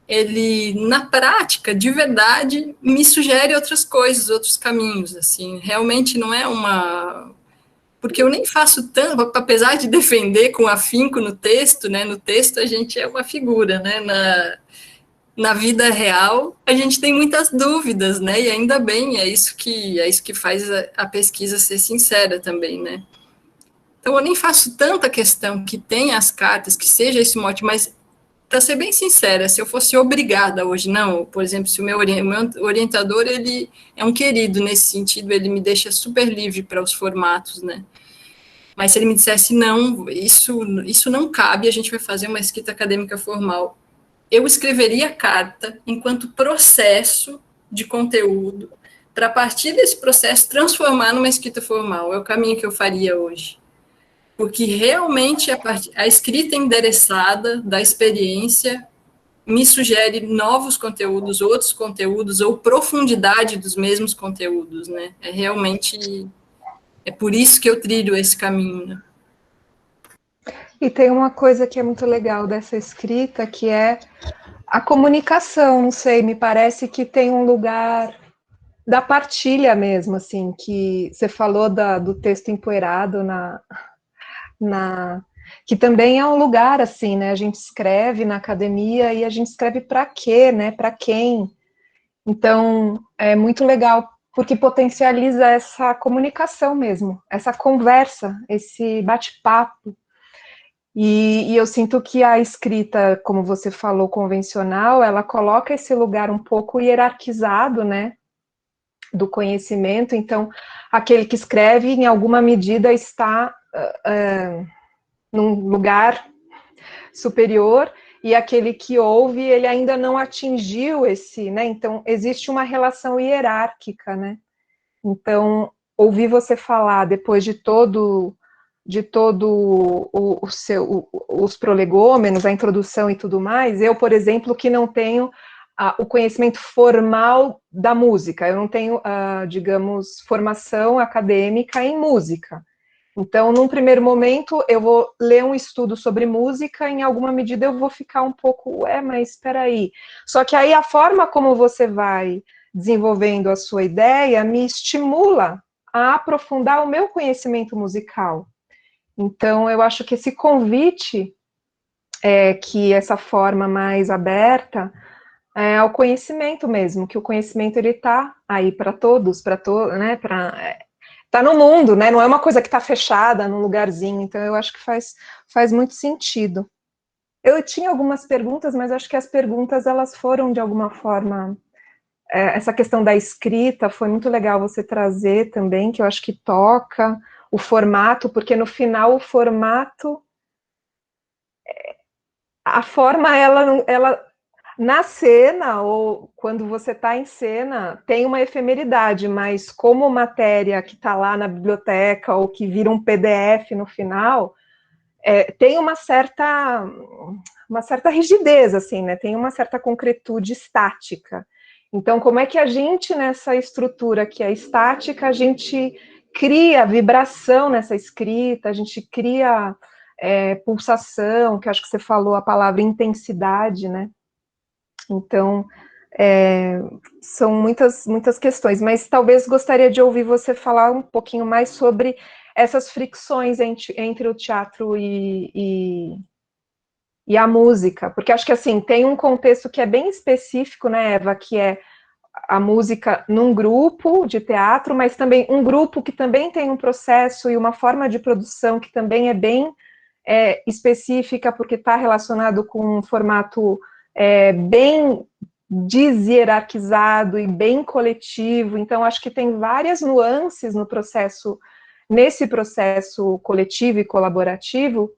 ele, na prática, de verdade, me sugere outras coisas, outros caminhos, assim. Realmente não é uma... Porque eu nem faço tanto, apesar de defender com afinco no texto, né? No texto a gente é uma figura, né? Na vida real a gente tem muitas dúvidas, né? E ainda bem, é isso que faz a pesquisa ser sincera também, né? Então eu nem faço tanta questão que tenha as cartas, que seja esse mote, mas para ser bem sincera, se eu fosse obrigada hoje, não, por exemplo, se o meu orientador, ele é um querido nesse sentido, ele me deixa super livre para os formatos, né? Mas se ele me dissesse, não, isso não cabe, a gente vai fazer uma escrita acadêmica formal, eu escreveria a carta enquanto processo de conteúdo, para a partir desse processo transformar numa escrita formal, é o caminho que eu faria hoje. Porque realmente a escrita endereçada da experiência me sugere novos conteúdos, outros conteúdos, ou profundidade dos mesmos conteúdos, né? É por isso que eu trilho esse caminho, né? E tem uma coisa que é muito legal dessa escrita, que é a comunicação, não sei, me parece que tem um lugar da partilha mesmo, assim, que você falou do texto empoeirado que também é um lugar assim, né? A gente escreve na academia e a gente escreve para quê, né? Para quem? Então é muito legal porque potencializa essa comunicação mesmo, essa conversa, esse bate-papo. E eu sinto que a escrita, como você falou, convencional, ela coloca esse lugar um pouco hierarquizado, né? Do conhecimento. Então aquele que escreve, em alguma medida, está num lugar superior, e aquele que ouve, ele ainda não atingiu esse, né? Então, existe uma relação hierárquica, né? Então, ouvir você falar depois de todo os prolegômenos, a introdução e tudo mais, eu, por exemplo, que não tenho o conhecimento formal da música, eu não tenho, digamos, formação acadêmica em música. Então, num primeiro momento, eu vou ler um estudo sobre música, em alguma medida eu vou ficar um pouco, mas espera aí. Só que aí a forma como você vai desenvolvendo a sua ideia me estimula a aprofundar o meu conhecimento musical. Então, eu acho que esse convite, que essa forma mais aberta, é ao conhecimento mesmo, que o conhecimento ele está aí para todos, né, tá no mundo, né? Não é uma coisa que está fechada num lugarzinho. Então, eu acho que faz muito sentido. Eu tinha algumas perguntas, mas acho que as perguntas, elas foram, de alguma forma... essa questão da escrita, foi muito legal você trazer também, que eu acho que toca o formato, porque no final o formato... A forma, ela na cena, ou quando você está em cena, tem uma efemeridade, mas como matéria que está lá na biblioteca, ou que vira um PDF no final, tem uma certa rigidez, assim, né? Tem uma certa concretude estática. Então, como é que a gente, nessa estrutura que é estática, a gente cria vibração nessa escrita, a gente cria pulsação, que acho que você falou a palavra intensidade, né? Então, são muitas questões, mas talvez gostaria de ouvir você falar um pouquinho mais sobre essas fricções entre o teatro e a música, porque acho que, assim, tem um contexto que é bem específico, né, Eva, que é a música num grupo de teatro, mas também um grupo que também tem um processo e uma forma de produção que também é bem específica, porque está relacionado com um formato bem deshierarquizado e bem coletivo. Então, acho que tem várias nuances nesse processo coletivo e colaborativo,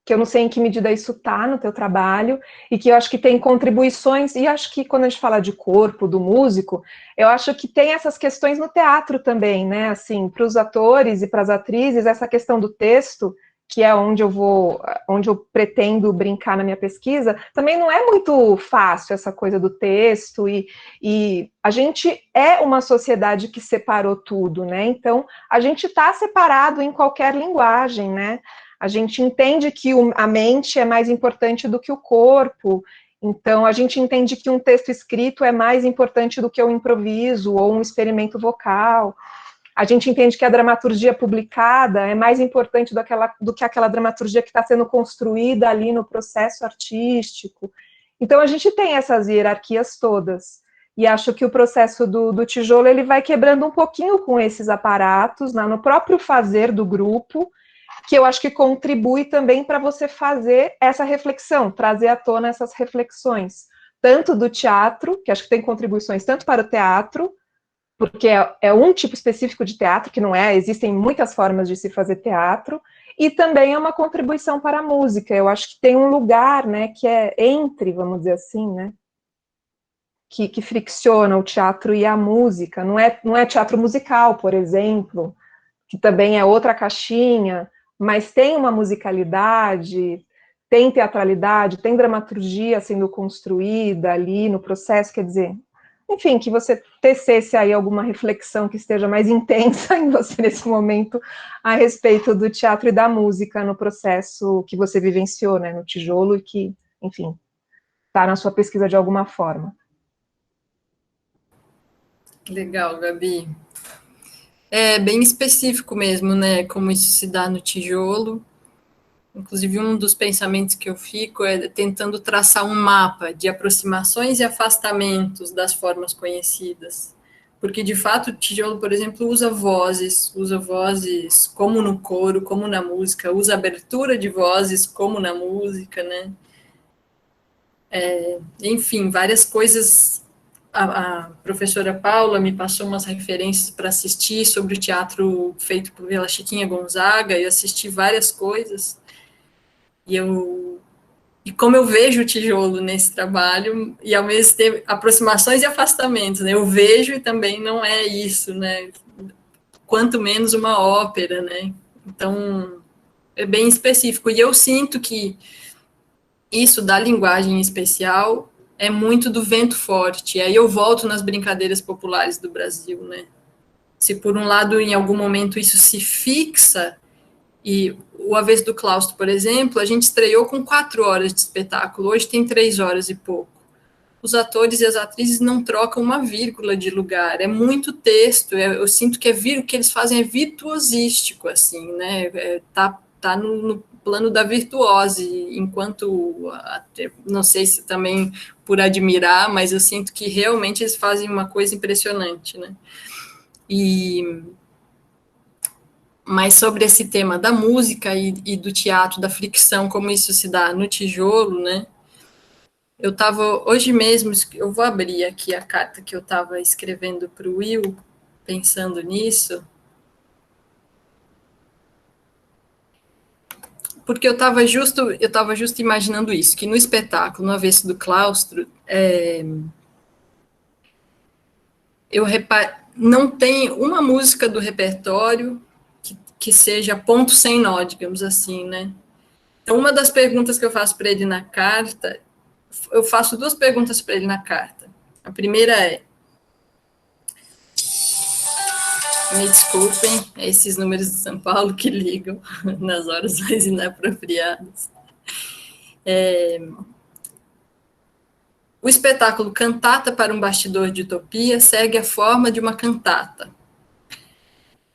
que eu não sei em que medida isso está no teu trabalho, e que eu acho que tem contribuições, e acho que quando a gente fala de corpo, do músico, eu acho que tem essas questões no teatro também, né, assim, para os atores e para as atrizes, essa questão do texto, que é onde eu pretendo brincar na minha pesquisa, também não é muito fácil essa coisa do texto, e a gente é uma sociedade que separou tudo, né, então a gente está separado em qualquer linguagem, né, a gente entende que a mente é mais importante do que o corpo, então a gente entende que um texto escrito é mais importante do que o improviso ou um experimento vocal, a gente entende que a dramaturgia publicada é mais importante do que aquela dramaturgia que está sendo construída ali no processo artístico. Então a gente tem essas hierarquias todas, e acho que o processo do tijolo ele vai quebrando um pouquinho com esses aparatos, né, no próprio fazer do grupo, que eu acho que contribui também para você fazer essa reflexão, trazer à tona essas reflexões, tanto do teatro, que acho que tem contribuições tanto para o teatro, porque é um tipo específico de teatro, que não existem muitas formas de se fazer teatro, e também é uma contribuição para a música. Eu acho que tem um lugar, né, que é entre, vamos dizer assim, né, que fricciona o teatro e a música. Não é teatro musical, por exemplo, que também é outra caixinha, mas tem uma musicalidade, tem teatralidade, tem dramaturgia sendo construída ali no processo, quer dizer, enfim, que você tecesse aí alguma reflexão que esteja mais intensa em você nesse momento a respeito do teatro e da música no processo que você vivenciou, né, no tijolo e que, enfim, está na sua pesquisa de alguma forma. Legal, Gabi. É bem específico mesmo, né, como isso se dá no tijolo. Inclusive, um dos pensamentos que eu fico é tentando traçar um mapa de aproximações e afastamentos das formas conhecidas. Porque, de fato, o tijolo, por exemplo, usa vozes como no coro, como na música, usa abertura de vozes como na música, né? Enfim, várias coisas. A professora Paula me passou umas referências para assistir sobre o teatro feito pela Chiquinha Gonzaga, e eu assisti várias coisas, e como eu vejo o tijolo nesse trabalho, e ao mesmo tempo, aproximações e afastamentos, né? Eu vejo e também não é isso, né? Quanto menos uma ópera, né? Então, é bem específico, e eu sinto que isso da linguagem especial é muito do vento forte. E aí eu volto nas brincadeiras populares do Brasil, né? Se por um lado, em algum momento, isso se fixa, e o Avesso do Claustro, por exemplo, a gente estreou com 4 horas de espetáculo, hoje tem 3 horas e pouco. Os atores e as atrizes não trocam uma vírgula de lugar, é muito texto, eu sinto que o que eles fazem é virtuosístico, assim, né? Tá no plano da virtuose, enquanto, não sei se também por admirar, mas eu sinto que realmente eles fazem uma coisa impressionante, né? Mas sobre esse tema da música e do teatro, da fricção, como isso se dá no tijolo, né? Eu estava, hoje mesmo, eu vou abrir aqui a carta que eu estava escrevendo para o Will, pensando nisso, porque eu estava justo imaginando isso, que no espetáculo, no Avesso do Claustro, não tem uma música do repertório que seja ponto sem nó, digamos assim, né? Então, uma das perguntas que eu faço para ele na carta, eu faço 2 perguntas para ele na carta. A primeira é, me desculpem, é esses números de São Paulo que ligam nas horas mais inapropriadas. O espetáculo Cantata para um Bastidor de Utopia segue a forma de uma cantata.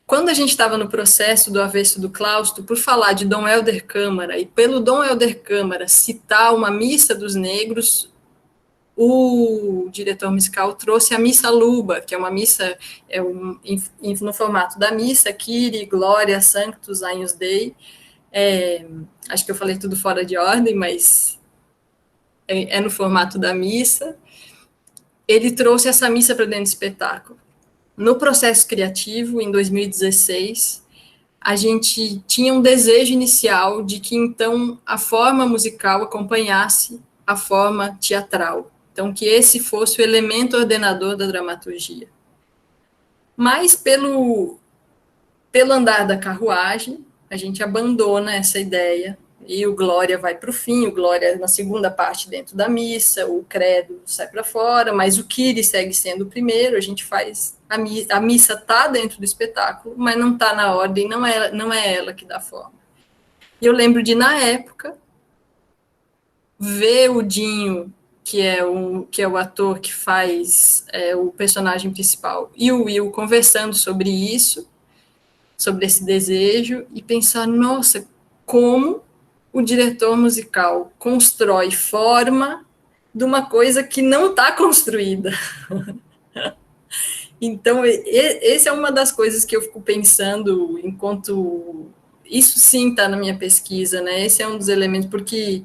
Quando a gente estava no processo do Avesso do Claustro, por falar de Dom Helder Câmara, e pelo Dom Helder Câmara citar uma missa dos negros, o diretor musical trouxe a Missa Luba, que é uma missa no formato da missa, Kyrie, Glória, Sanctus, Agnus Dei. Acho que eu falei tudo fora de ordem, mas é no formato da missa. Ele trouxe essa missa para dentro do espetáculo. No processo criativo, em 2016, a gente tinha um desejo inicial de que, então, a forma musical acompanhasse a forma teatral. Então, que esse fosse o elemento ordenador da dramaturgia. Mas, pelo andar da carruagem, a gente abandona essa ideia, e o Glória vai para o fim, o Glória na segunda parte dentro da missa, o Credo sai para fora, mas o Kyrie segue sendo o primeiro, a gente faz, a missa está dentro do espetáculo, mas não está na ordem, não é ela que dá forma. E eu lembro de, na época, ver o Dinho, que é o ator que faz o personagem principal, e o Will conversando sobre isso, sobre esse desejo, e pensar, nossa, como o diretor musical constrói forma de uma coisa que não está construída. Então, essa é uma das coisas que eu fico pensando enquanto... Isso sim está na minha pesquisa, né? Esse é um dos elementos, porque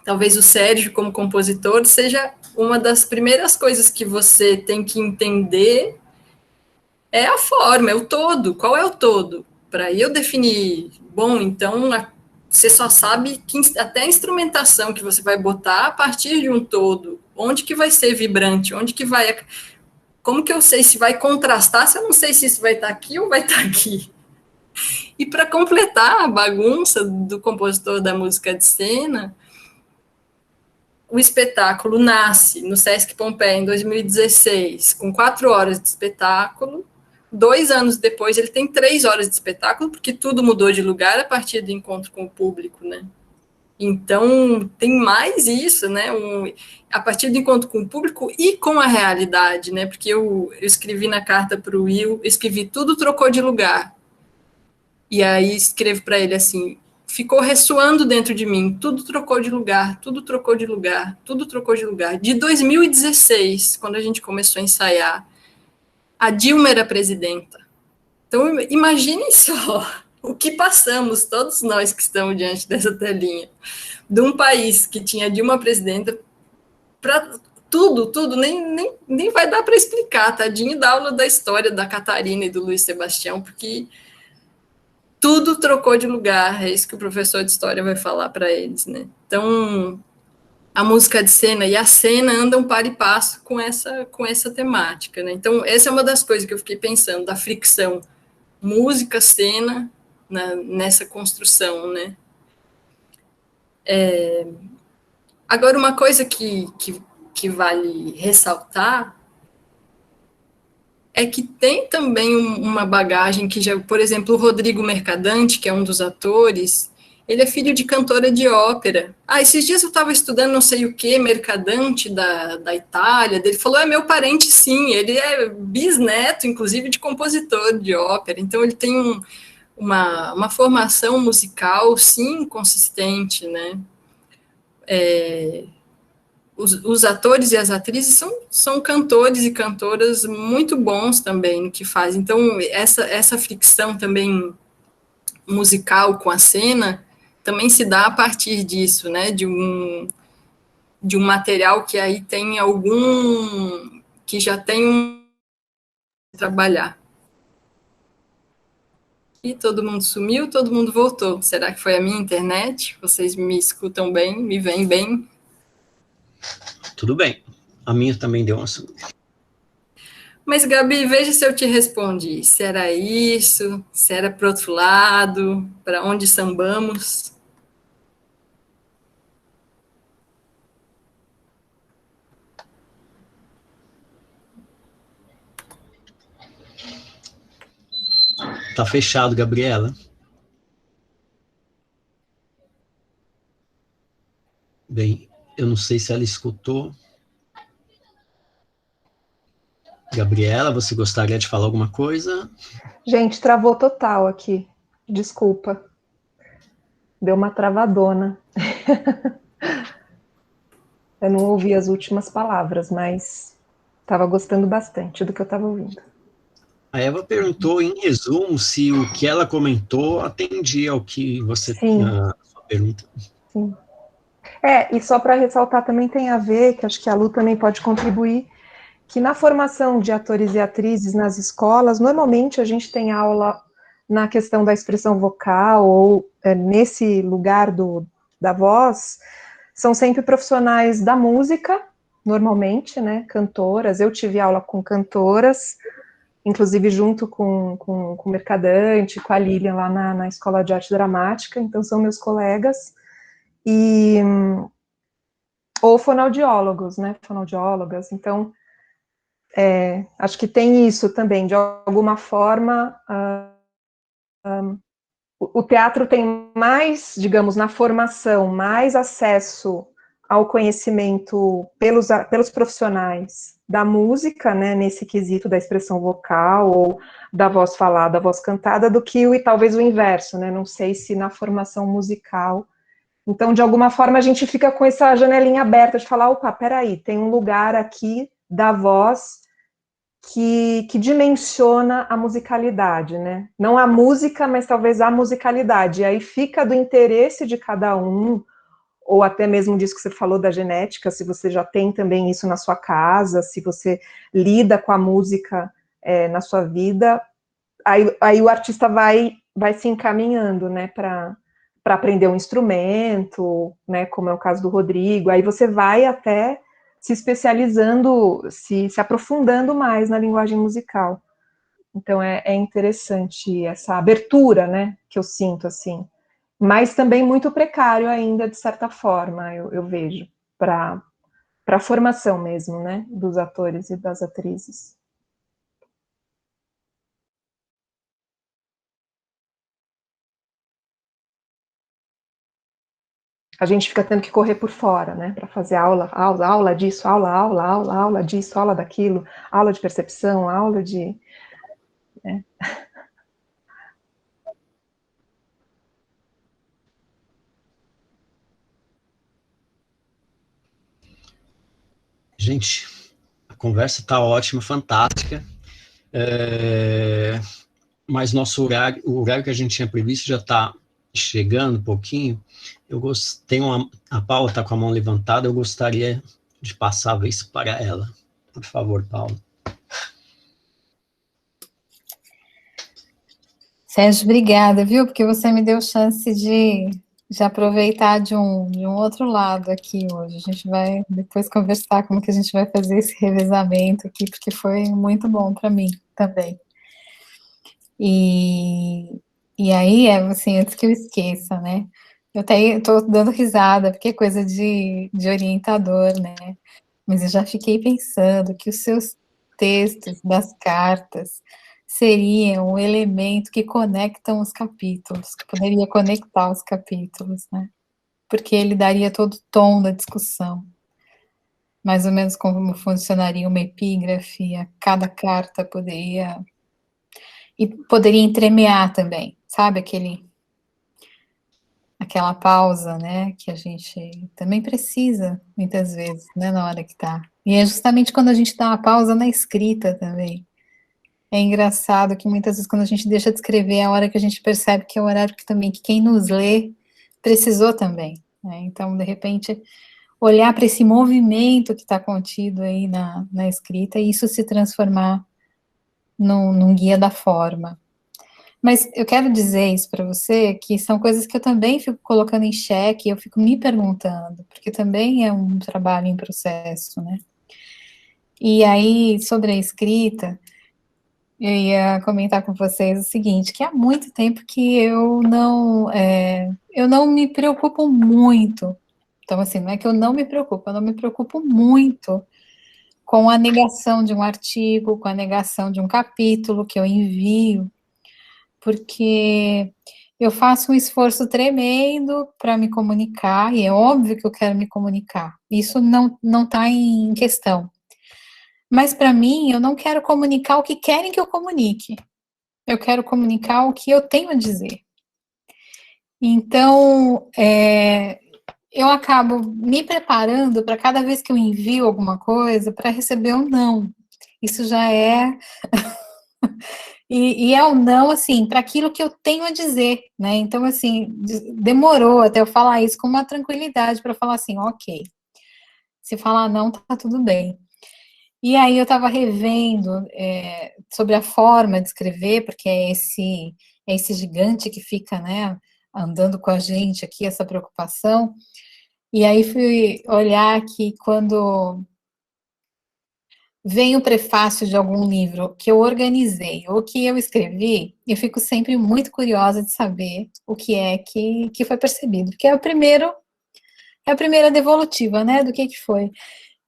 talvez o Sérgio, como compositor, seja uma das primeiras coisas que você tem que entender é a forma, é o todo. Qual é o todo? Para eu definir, bom, então... Você só sabe que até a instrumentação que você vai botar a partir de um todo, onde que vai ser vibrante, onde que vai... Como que eu sei se vai contrastar, se eu não sei se isso vai estar aqui ou vai estar aqui? E para completar a bagunça do compositor da música de cena, o espetáculo nasce no Sesc Pompeia em 2016, com 4 horas de espetáculo. 2 anos depois, ele tem 3 horas de espetáculo, porque tudo mudou de lugar a partir do encontro com o público, né? Então, tem mais isso, né? A partir do encontro com o público e com a realidade, né? Porque eu escrevi na carta para o Will, escrevi tudo trocou de lugar. E aí escrevo para ele assim, ficou ressoando dentro de mim, tudo trocou de lugar, tudo trocou de lugar, tudo trocou de lugar. De 2016, quando a gente começou a ensaiar, a Dilma era presidenta. Então, imaginem só o que passamos, todos nós que estamos diante dessa telinha, de um país que tinha Dilma presidenta, para tudo, nem vai dar para explicar, tadinho da aula da história da Catarina e do Luiz Sebastião, porque tudo trocou de lugar, é isso que o professor de história vai falar para eles, né? Então, a música de cena e a cena andam par e passo com essa temática, né? Então, essa é uma das coisas que eu fiquei pensando, da fricção música-cena nessa construção, né? Agora, uma coisa que vale ressaltar é que tem também uma bagagem que já, por exemplo, o Rodrigo Mercadante, que é um dos atores, ele é filho de cantora de ópera. Esses dias eu estava estudando não sei o que, Mercadante da Itália, ele falou, é meu parente sim, ele é bisneto, inclusive, de compositor de ópera, então ele tem uma formação musical, sim, consistente, né? Os atores e as atrizes são cantores e cantoras muito bons também no que fazem, então essa fricção também musical com a cena também se dá a partir disso, né, de um material que aí tem que já tem trabalhar. E todo mundo sumiu, todo mundo voltou. Será que foi a minha internet? Vocês me escutam bem, me veem bem? Tudo bem. A minha também deu uma subida. Mas, Gabi, veja se eu te respondi. Se era isso, se era para outro lado, para onde sambamos. Tá fechado, Gabriela. Bem, eu não sei se ela escutou. Gabriela, você gostaria de falar alguma coisa? Gente, travou total aqui. Desculpa. Deu uma travadona. Eu não ouvi as últimas palavras, mas estava gostando bastante do que eu estava ouvindo. A Eva perguntou, em resumo, se o que ela comentou atendia ao que você a sua pergunta. Sim. E só para ressaltar também tem a ver, que acho que a Lu também pode contribuir, que na formação de atores e atrizes nas escolas, normalmente a gente tem aula na questão da expressão vocal, ou nesse lugar da voz, são sempre profissionais da música, normalmente, né, cantoras. Eu tive aula com cantoras, inclusive junto com o Mercadante, com a Lilian lá na Escola de Arte Dramática, então são meus colegas, ou fonoaudiólogos, né, fonoaudiólogas. Então, acho que tem isso também, de alguma forma, o teatro tem mais, digamos, na formação, mais acesso ao conhecimento pelos profissionais da música, né, nesse quesito da expressão vocal, ou da voz falada, da voz cantada, do que talvez o inverso, né, não sei se na formação musical. Então, de alguma forma, a gente fica com essa janelinha aberta de falar, opa, peraí, tem um lugar aqui da voz que dimensiona a musicalidade, né? Não a música, mas talvez a musicalidade. E aí fica do interesse de cada um, ou até mesmo disso que você falou da genética, se você já tem também isso na sua casa, se você lida com a música na sua vida, aí o artista vai se encaminhando, né, para aprender um instrumento, né, como é o caso do Rodrigo, aí você vai até se especializando, se aprofundando mais na linguagem musical. Então é interessante essa abertura, né, que eu sinto, assim, mas também muito precário ainda, de certa forma, eu vejo, para a formação mesmo, né, dos atores e das atrizes. A gente fica tendo que correr por fora, né, para fazer aula disso, aula disso, aula daquilo, aula de percepção, aula de... né. Gente, a conversa está ótima, fantástica, mas nosso horário, o horário que a gente tinha previsto já está chegando um pouquinho. A Paula está com a mão levantada, eu gostaria de passar a vez para ela. Por favor, Paula. Sérgio, obrigada, viu? Porque você me deu chance de aproveitar de um outro lado aqui hoje. A gente vai depois conversar como que a gente vai fazer esse revezamento aqui, porque foi muito bom para mim também. E aí, assim, antes que eu esqueça, né? Eu estou dando risada, porque é coisa de orientador, né? Mas eu já fiquei pensando que os seus textos das cartas seriam um elemento que conectam os capítulos, que poderia conectar os capítulos, né? Porque ele daria todo o tom da discussão. Mais ou menos como funcionaria uma epígrafe, cada carta poderia... E poderia entremear também, sabe? Aquela pausa, né? Que a gente também precisa, muitas vezes, né? Na hora que tá. E é justamente quando a gente dá uma pausa na escrita também. É engraçado que muitas vezes quando a gente deixa de escrever é a hora que a gente percebe que é o horário que também que quem nos lê precisou também, né? Então, de repente, olhar para esse movimento que está contido aí na escrita e isso se transformar num guia da forma. Mas eu quero dizer isso para você, que são coisas que eu também fico colocando em xeque, eu fico me perguntando, porque também é um trabalho em processo, né? E aí, sobre a escrita, eu ia comentar com vocês o seguinte, que há muito tempo que eu não me preocupo muito. Então, assim, não é que eu não me preocupo muito com a negação de um artigo, com a negação de um capítulo que eu envio, porque eu faço um esforço tremendo para me comunicar, e é óbvio que eu quero me comunicar, isso não está em questão. Mas, para mim, eu não quero comunicar o que querem que eu comunique, eu quero comunicar o que eu tenho a dizer. Então, eu acabo me preparando para cada vez que eu envio alguma coisa, para receber um não. Isso já é... e é um não, assim, para aquilo que eu tenho a dizer, né? Então, assim, demorou até eu falar isso com uma tranquilidade, para falar assim, ok, se falar não, tá tudo bem. E aí eu estava revendo sobre a forma de escrever, porque é esse gigante que fica, né, andando com a gente aqui, essa preocupação. E aí fui olhar que quando vem o prefácio de algum livro que eu organizei ou que eu escrevi, eu fico sempre muito curiosa de saber o que é que foi percebido, porque é a primeira devolutiva, né, do que foi.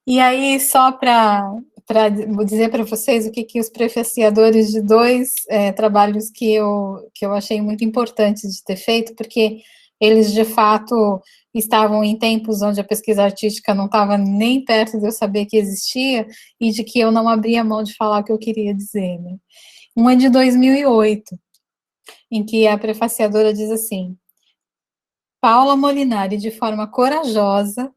E aí, só para dizer para vocês o que os prefaciadores de dois trabalhos que eu achei muito importantes de ter feito, porque eles, de fato, estavam em tempos onde a pesquisa artística não estava nem perto de eu saber que existia, e de que eu não abria mão de falar o que eu queria dizer, né? Um é de 2008, em que a prefaciadora diz assim: Paula Molinari, de forma corajosa,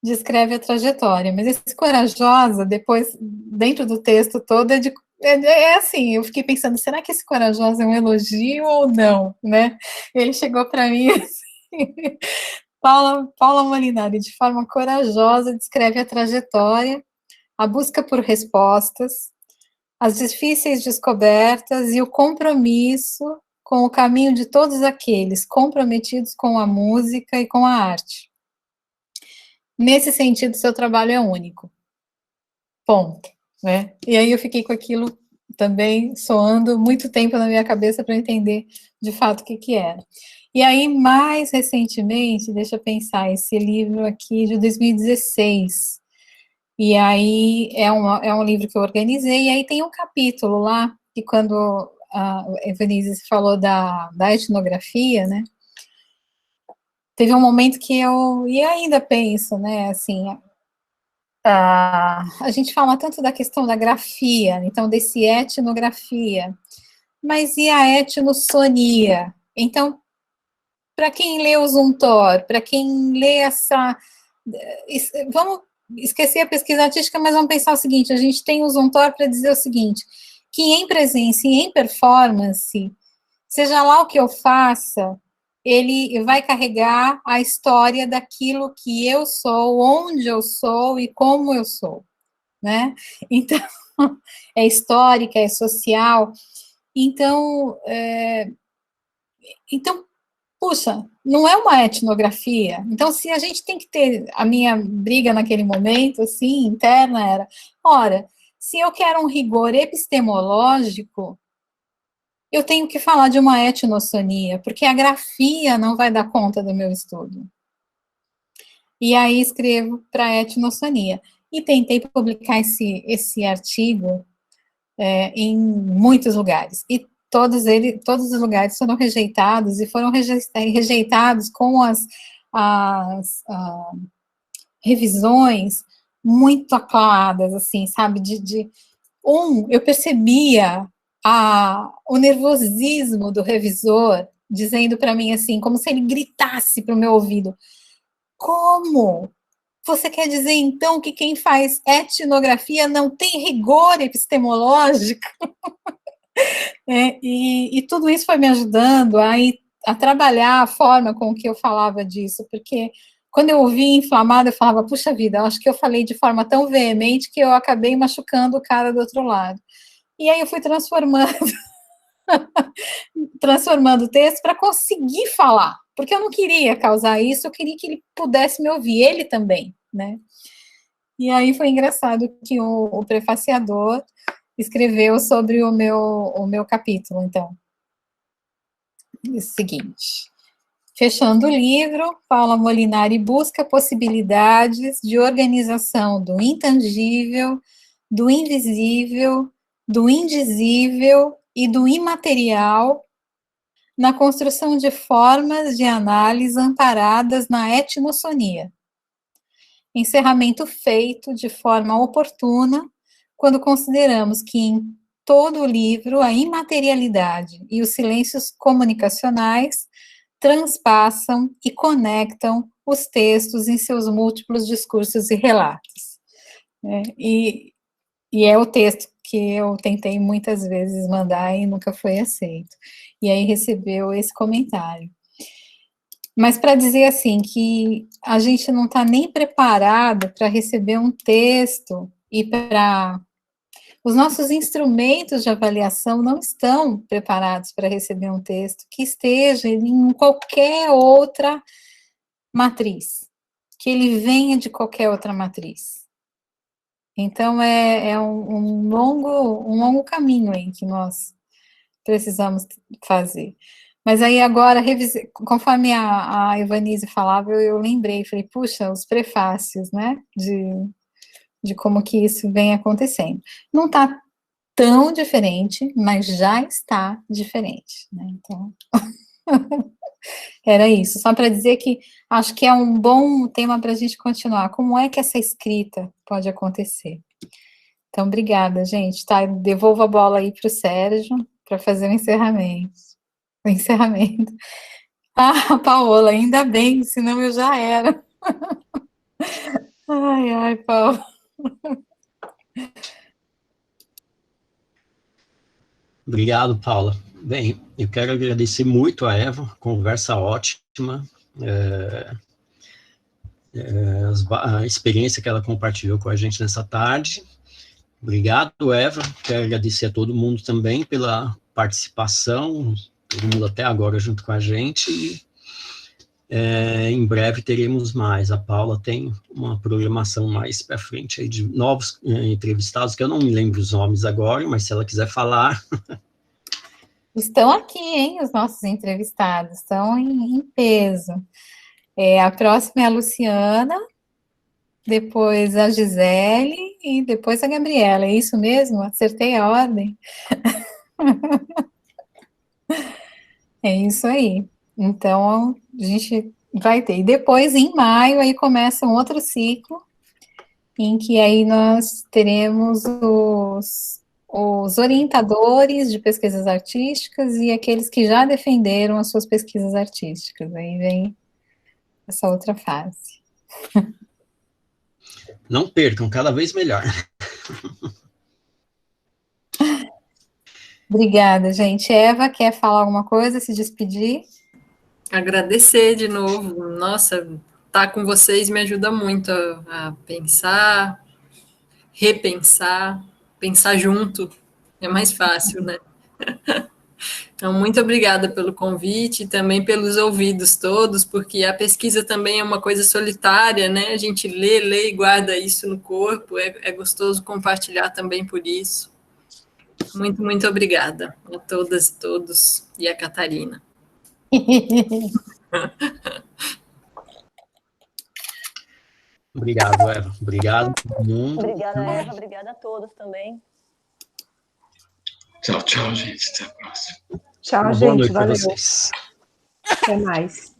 descreve a trajetória, mas esse corajosa, depois, dentro do texto todo, é assim, eu fiquei pensando, será que esse corajosa é um elogio ou não, né? Ele chegou para mim assim, Paula Molinari, de forma corajosa, descreve a trajetória, a busca por respostas, as difíceis descobertas e o compromisso com o caminho de todos aqueles comprometidos com a música e com a arte. Nesse sentido, seu trabalho é único. Ponto. Né? E aí eu fiquei com aquilo também soando muito tempo na minha cabeça para entender de fato o que era. E aí, mais recentemente, deixa eu pensar, esse livro aqui de 2016. E aí é um livro que eu organizei, e aí tem um capítulo lá, que quando a Evanise falou da etnografia, né? Teve um momento que e ainda penso, né, assim, a gente fala tanto da questão da grafia, então, desse etnografia, mas e a etnossonia? Então, para quem lê o Zumthor, para quem lê vamos esquecer a pesquisa artística, mas vamos pensar o seguinte, a gente tem o Zumthor para dizer o seguinte, que em presença e em performance, seja lá o que eu faça, ele vai carregar a história daquilo que eu sou, onde eu sou e como eu sou, né? Então, é histórica, é social. Então, puxa, não é uma etnografia. Então, se a gente tem que ter, a minha briga naquele momento, assim, interna era, ora, se eu quero um rigor epistemológico, eu tenho que falar de uma etnossonia, porque a grafia não vai dar conta do meu estudo. E aí escrevo para a etnossonia. E tentei publicar esse artigo em muitos lugares. E todos os lugares foram rejeitados, e foram rejeitados com as revisões muito aclamadas, assim, sabe, eu percebia o nervosismo do revisor, dizendo para mim assim, como se ele gritasse para o meu ouvido, como? Você quer dizer, então, que quem faz etnografia não tem rigor epistemológico? E tudo isso foi me ajudando a trabalhar a forma com que eu falava disso, porque quando eu ouvia inflamado, eu falava, puxa vida, eu acho que eu falei de forma tão veemente que eu acabei machucando o cara do outro lado. E aí eu fui transformando o texto para conseguir falar, porque eu não queria causar isso, eu queria que ele pudesse me ouvir, ele também, né? E aí foi engraçado que o prefaciador escreveu sobre o meu capítulo, então. O seguinte. Fechando o livro, Paula Molinari busca possibilidades de organização do intangível, do invisível, do indizível e do imaterial na construção de formas de análise amparadas na etnossonia. Encerramento feito de forma oportuna quando consideramos que em todo o livro a imaterialidade e os silêncios comunicacionais transpassam e conectam os textos em seus múltiplos discursos e relatos. E é o texto que eu tentei muitas vezes mandar e nunca foi aceito. E aí recebeu esse comentário. Mas para dizer assim, que a gente não está nem preparado para receber um texto e para... Os nossos instrumentos de avaliação não estão preparados para receber um texto que esteja em qualquer outra matriz, que ele venha de qualquer outra matriz. Então, é um longo caminho aí que nós precisamos fazer. Mas aí agora, conforme a Ivanise falava, eu lembrei, falei, puxa, os prefácios, né, de como que isso vem acontecendo. Não está tão diferente, mas já está diferente, né? Então, era isso. Só para dizer que acho que é um bom tema para a gente continuar. Como é que essa escrita pode acontecer? Então, obrigada, gente. Tá, devolvo a bola aí para o Sérgio para fazer o encerramento. Ah, Paola, ainda bem, senão eu já era. Ai, Paola. Obrigado, Paula. Bem, eu quero agradecer muito a Eva, conversa ótima, a experiência que ela compartilhou com a gente nessa tarde. Obrigado, Eva. Quero agradecer a todo mundo também pela participação, todo mundo até agora junto com a gente. Em breve teremos mais. A Paula tem uma programação mais para frente aí de novos entrevistados, que eu não me lembro os nomes agora, mas se ela quiser falar. Estão aqui, hein, os nossos entrevistados, estão em peso. A próxima é a Luciana, depois a Gisele e depois a Gabriela. É isso mesmo? Acertei a ordem? É isso aí. Então, a gente vai ter. E depois, em maio, aí começa um outro ciclo, em que aí nós teremos os orientadores de pesquisas artísticas e aqueles que já defenderam as suas pesquisas artísticas. Aí vem essa outra fase. Não percam, cada vez melhor. Obrigada, gente. Eva, quer falar alguma coisa, se despedir? Agradecer de novo. Nossa, estar com vocês me ajuda muito a pensar, repensar, pensar junto. É mais fácil, né? Então, muito obrigada pelo convite e também pelos ouvidos todos, porque a pesquisa também é uma coisa solitária, né? A gente lê e guarda isso no corpo. É gostoso compartilhar também por isso. Muito, muito obrigada a todas e todos e a Catarina. Obrigado, Eva. Obrigado a todo mundo. Obrigada, Eva. Obrigada a todos também. Tchau, gente. Até a próxima. Tchau, Uma gente. boa noite Valeu. para vocês. Até mais.